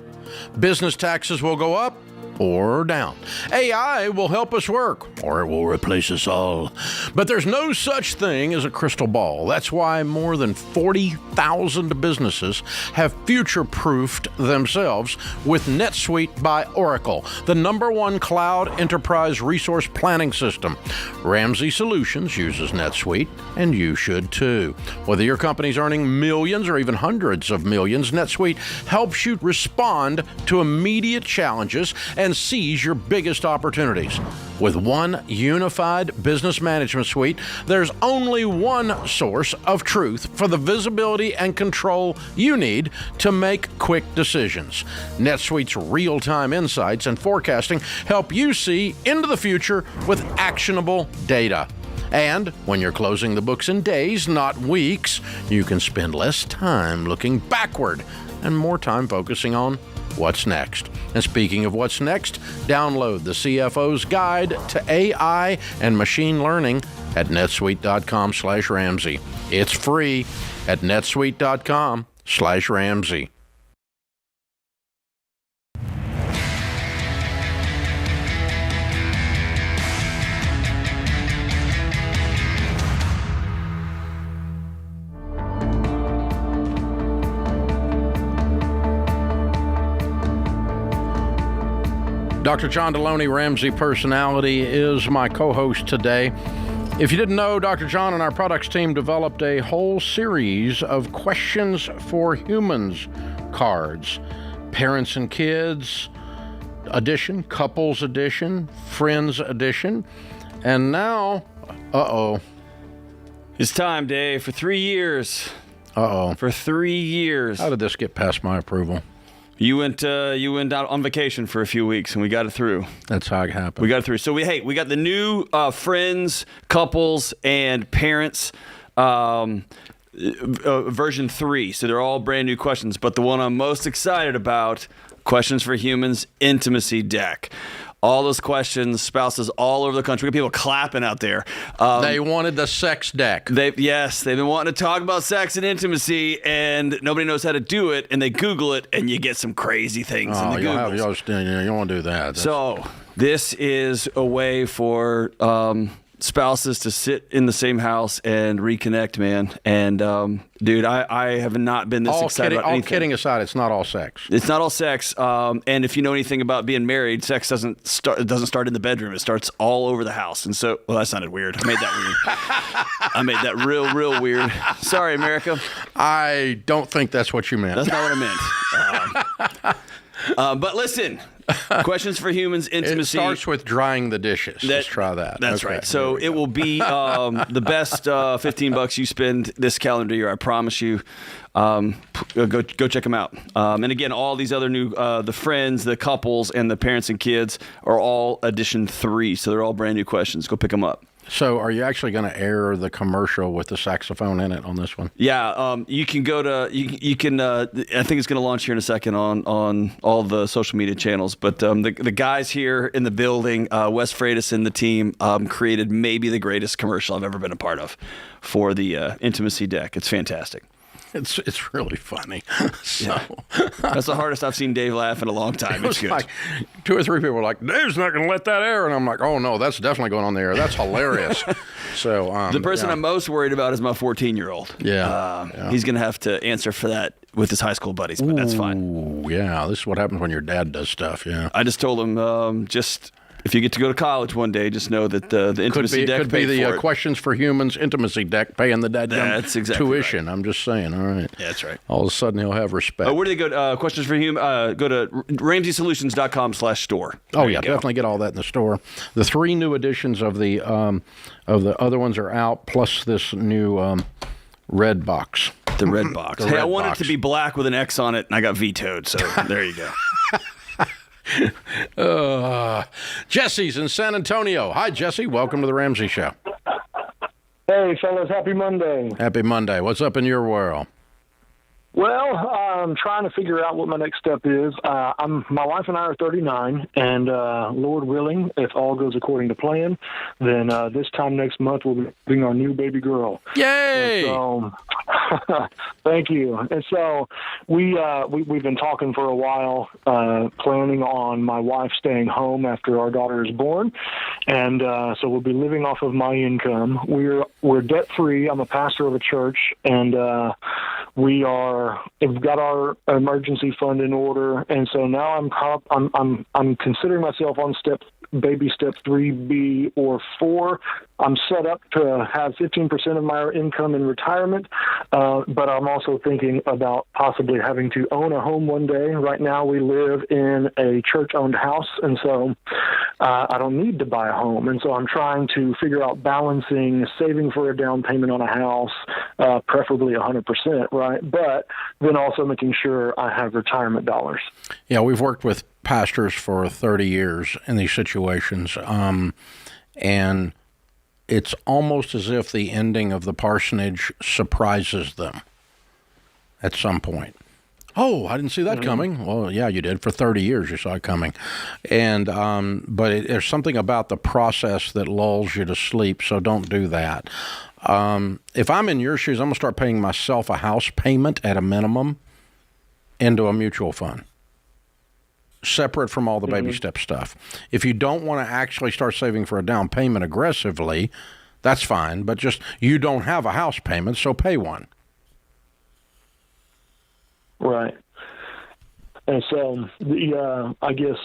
Business taxes will go up or down. AI will help us work, or it will replace us all. But there's no such thing as a crystal ball. That's why more than 40,000 businesses have future-proofed themselves with NetSuite by Oracle, the #1 cloud enterprise resource planning system. Ramsey Solutions uses NetSuite, and you should too. Whether your company's earning millions or even hundreds of millions, NetSuite helps you respond to immediate challenges and seize your biggest opportunities. With one unified business management suite, there's only one source of truth for the visibility and control you need to make quick decisions. NetSuite's real-time insights and forecasting help you see into the future with actionable data. And when you're closing the books in days, not weeks, you can spend less time looking backward and more time focusing on what's next. And speaking of what's next, download the CFO's Guide to AI and Machine Learning at netsuite.com/Ramsey. It's free at netsuite.com/Ramsey. Dr. John Delony, Ramsey Personality, is my co-host today. If you didn't know, Dr. John and our products team developed a whole series of questions for humans cards. Parents and kids edition, couples edition, friends edition, and now, It's time, Dave, for 3 years. For 3 years. How did this get past my approval? You went out on vacation for a few weeks, and we got it through. That's how it happened. We got it through. So we got the new friends, couples, and parents version 3. So they're all brand new questions. But the one I'm most excited about, Questions for Humans Intimacy Deck. all those questions, spouses all over the country. We got people clapping out there. They wanted the sex deck. They've been wanting to talk about sex and intimacy, and nobody knows how to do it, and they Google it, and you get some crazy things in the Googles. You don't want to do that. So this is a way for spouses to sit in the same house and reconnect, man. And dude, I have not been this excited about anything. All kidding aside, it's not all sex. It's not all sex. And if you know anything about being married, sex doesn't start in the bedroom. It starts all over the house. And so, well, that sounded weird. I made that weird. I made that real weird. Sorry, America. I don't think that's what you meant. That's not what I meant. But listen. Questions for Humans, intimacy. It starts with drying the dishes. Let's try that. That's right. So it will be the best $15 you spend this calendar year. I promise you. Go check them out. And again, all these other new, the friends, the couples, and the parents and kids are all edition 3. So they're all brand new questions. Go pick them up. So are you actually going to air the commercial with the saxophone in it on this one? Yeah, you can go to, you can, I think it's going to launch here in a second on all the social media channels. But the guys here in the building, Wes Freitas and the team, created maybe the greatest commercial I've ever been a part of for the intimacy deck. It's fantastic. It's really funny. Yeah. That's the hardest I've seen Dave laugh in a long time. It's good. Like 2 or 3 people were like, Dave's not going to let that air. And I'm like, oh, no, that's definitely going on the air. That's hilarious. So the person I'm most worried about is my 14-year-old. Yeah. He's going to have to answer for that with his high school buddies, but that's fine. Ooh, yeah. This is what happens when your dad does stuff. Yeah. I just told him, if you get to go to college one day, just know that the intimacy deck could be the Questions for Humans intimacy deck paying the dad tuition. Right. I'm just saying. All right. Yeah, that's right. All of a sudden he'll have respect. Where do they go? Questions for Humans. Go to RamseySolutions.com/store. Oh yeah, definitely get all that in the store. The 3 new editions of the other ones are out, plus this new red box. The red box. Hey, I wanted it to be black with an X on it, and I got vetoed. So there you go. Jesse's in San Antonio. Hi, Jesse. Welcome to the Ramsey Show. Hey, fellas. Happy Monday. Happy Monday. What's up in your world? Well, I'm trying to figure out what my next step is. My wife and I are 39, and Lord willing, if all goes according to plan, then this time next month we'll be having our new baby girl. Yay! So, thank you. And so we've been talking for a while, planning on my wife staying home after our daughter is born, and so we'll be living off of my income. We're debt free. I'm a pastor of a church, and we've got our emergency fund in order, and so now I'm considering myself on baby step 3B or 4. I'm set up to have 15% of my income in retirement, but I'm also thinking about possibly having to own a home one day. Right now we live in a church-owned house, and so I don't need to buy a home. And so I'm trying to figure out balancing saving for a down payment on a house, preferably 100%, right? But then also making sure I have retirement dollars. Yeah, we've worked with pastors for 30 years in these situations, and it's almost as if the ending of the parsonage surprises them at some point. Oh, I didn't see that coming. Well, yeah, you did. For 30 years, you saw it coming. And but there's something about the process that lulls you to sleep, so don't do that. If I'm in your shoes, I'm going to start paying myself a house payment at a minimum into a mutual fund, separate from all the baby step stuff. If you don't want to actually start saving for a down payment aggressively, that's fine. But just, you don't have a house payment, so pay one. Right. And so, I guess...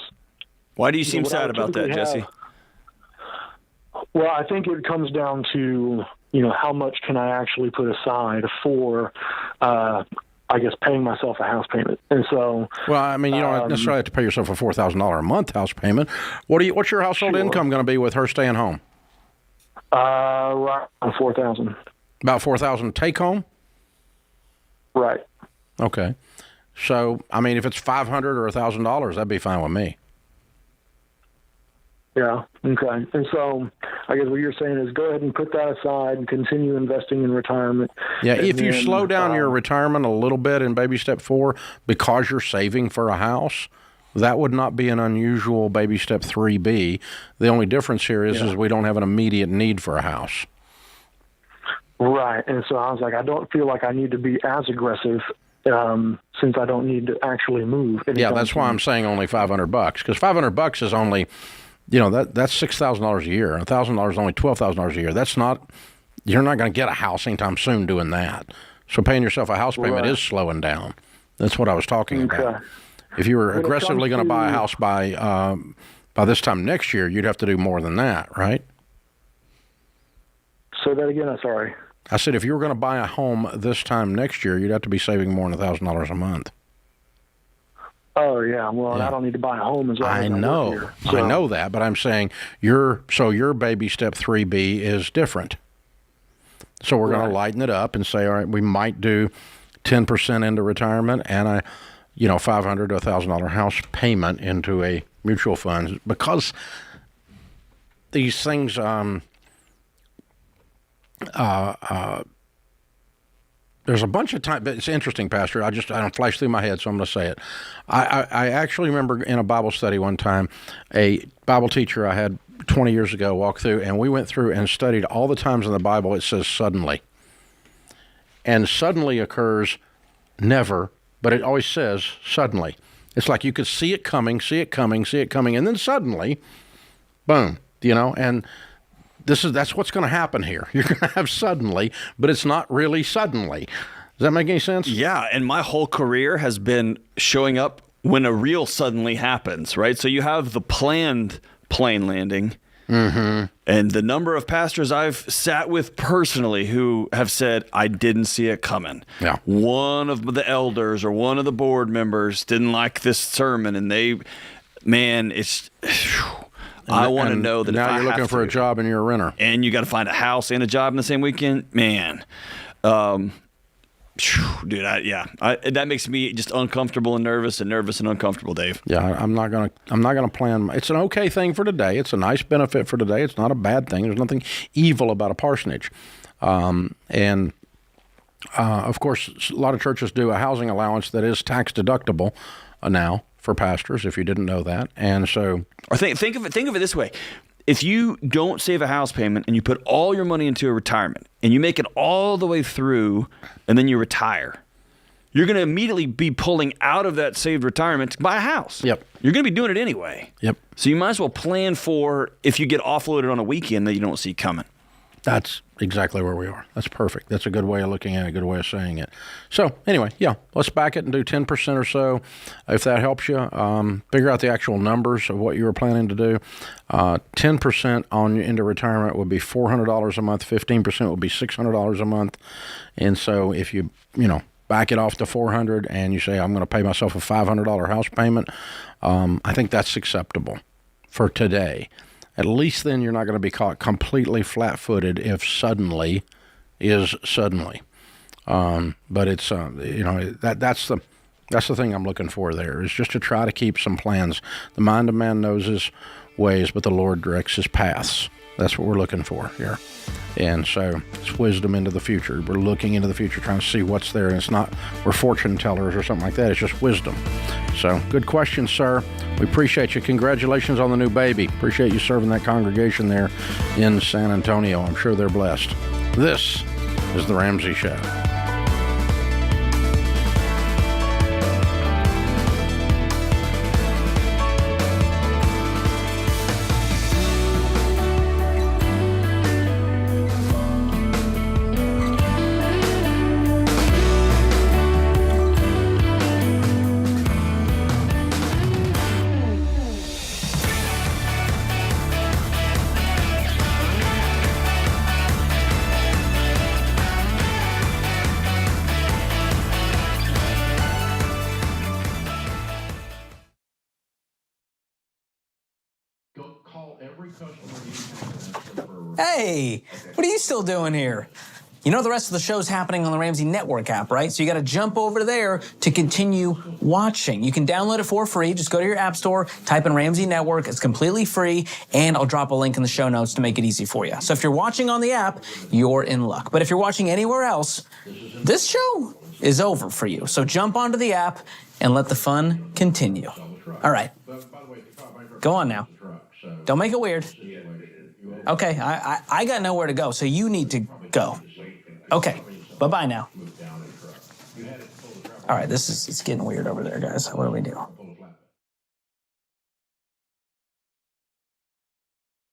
Why do you seem sad about that, Jesse? Well, I think it comes down to, how much can I actually put aside for... I guess paying myself a house payment. And so, well, I mean, you don't necessarily have to pay yourself a $4,000 a month house payment. What's your household income going to be with her staying home? Right on $4,000. About $4,000 take home? Right. Okay. So, I mean, if it's $500 or $1,000, that'd be fine with me. Yeah. Okay. And so, I guess what you're saying is go ahead and put that aside and continue investing in retirement. Yeah. If you slow down your retirement a little bit in baby step 4 because you're saving for a house, that would not be an unusual baby step 3B. The only difference here is we don't have an immediate need for a house. Right. And so I was like, I don't feel like I need to be as aggressive since I don't need to actually move. Yeah, that's why I'm saying only $500, because $500 is only, that's $6,000 a year. $1,000 is only $12,000 a year. That's not, you're not going to get a house anytime soon doing that. So paying yourself a house payment is slowing down. That's what I was talking about. If you were aggressively going to buy a house by this time next year, you'd have to do more than that, right? Say that again. I'm sorry. I said if you were going to buy a home this time next year, you'd have to be saving more than $1,000 a month. Oh, yeah. Well, I don't need to buy a home as well. I know. Here, so. I know that, but I'm saying your baby step 3B is different. So we're going to lighten it up and say, all right, we might do 10% into retirement and a $500 to $1,000 house payment into a mutual fund, because these things there's a bunch of time, but it's interesting, Pastor. I don't flash through my head, so I'm going to say it. I actually remember in a Bible study one time, a Bible teacher I had 20 years ago walked through, and we went through and studied all the times in the Bible it says suddenly. And suddenly occurs never, but it always says suddenly. It's like you could see it coming, and then suddenly, boom, and that's what's going to happen here. You're going to have suddenly, but it's not really suddenly. Does that make any sense? Yeah, and my whole career has been showing up when a real suddenly happens, right? So you have the planned plane landing, and the number of pastors I've sat with personally who have said, I didn't see it coming. Yeah. One of the elders or one of the board members didn't like this sermon, and it's... I want to know that now you're looking for a job and you're a renter. And you got to find a house and a job in the same weekend. Man, dude, that makes me just uncomfortable and nervous and uncomfortable, Dave. Yeah, I'm not gonna plan. It's an okay thing for today. It's a nice benefit for today. It's not a bad thing. There's nothing evil about a parsonage. Of course, a lot of churches do a housing allowance that is tax deductible now for pastors, if you didn't know that. And so, or think of it this way: if you don't save a house payment and you put all your money into a retirement and you make it all the way through and then you retire, you're going to immediately be pulling out of that saved retirement to buy a house. Yep. You're going to be doing it anyway. Yep. So you might as well plan for if you get offloaded on a weekend that you don't see coming. That's exactly where we are. That's perfect. That's a good way of looking at it, a good way of saying it. So anyway, let's back it and do 10% or so. If that helps you, figure out the actual numbers of what you were planning to do. 10% into retirement would be $400 a month. 15% would be $600 a month. And so if you back it off to $400 and you say, I'm going to pay myself a $500 house payment, I think that's acceptable for today. At least then you're not going to be caught completely flat-footed if suddenly is suddenly. But it's that's the thing I'm looking for there, is just to try to keep some plans. The mind of man knows his ways, but the Lord directs his paths. That's what we're looking for here. And so it's wisdom into the future. We're looking into the future, trying to see what's there. And it's not we're fortune tellers or something like that. It's just wisdom. So good question, sir. We appreciate you. Congratulations on the new baby. Appreciate you serving that congregation there in San Antonio. I'm sure they're blessed. This is The Ramsey Show. Hey, what are you still doing here? You know the rest of the show's happening on the Ramsey Network app, right? So you got to jump over there to continue watching. You can download it for free. Just go to your app store, type in Ramsey Network. It's completely free, and I'll drop a link in the show notes to make it easy for you. So if you're watching on the app, you're in luck. But if you're watching anywhere else, this show is over for you. So jump onto the app and let the fun continue. All right. Go on now. Don't make it weird. Okay, I got nowhere to go, so you need to go. Okay, bye-bye now. All right, it's getting weird over there, guys. What do we do?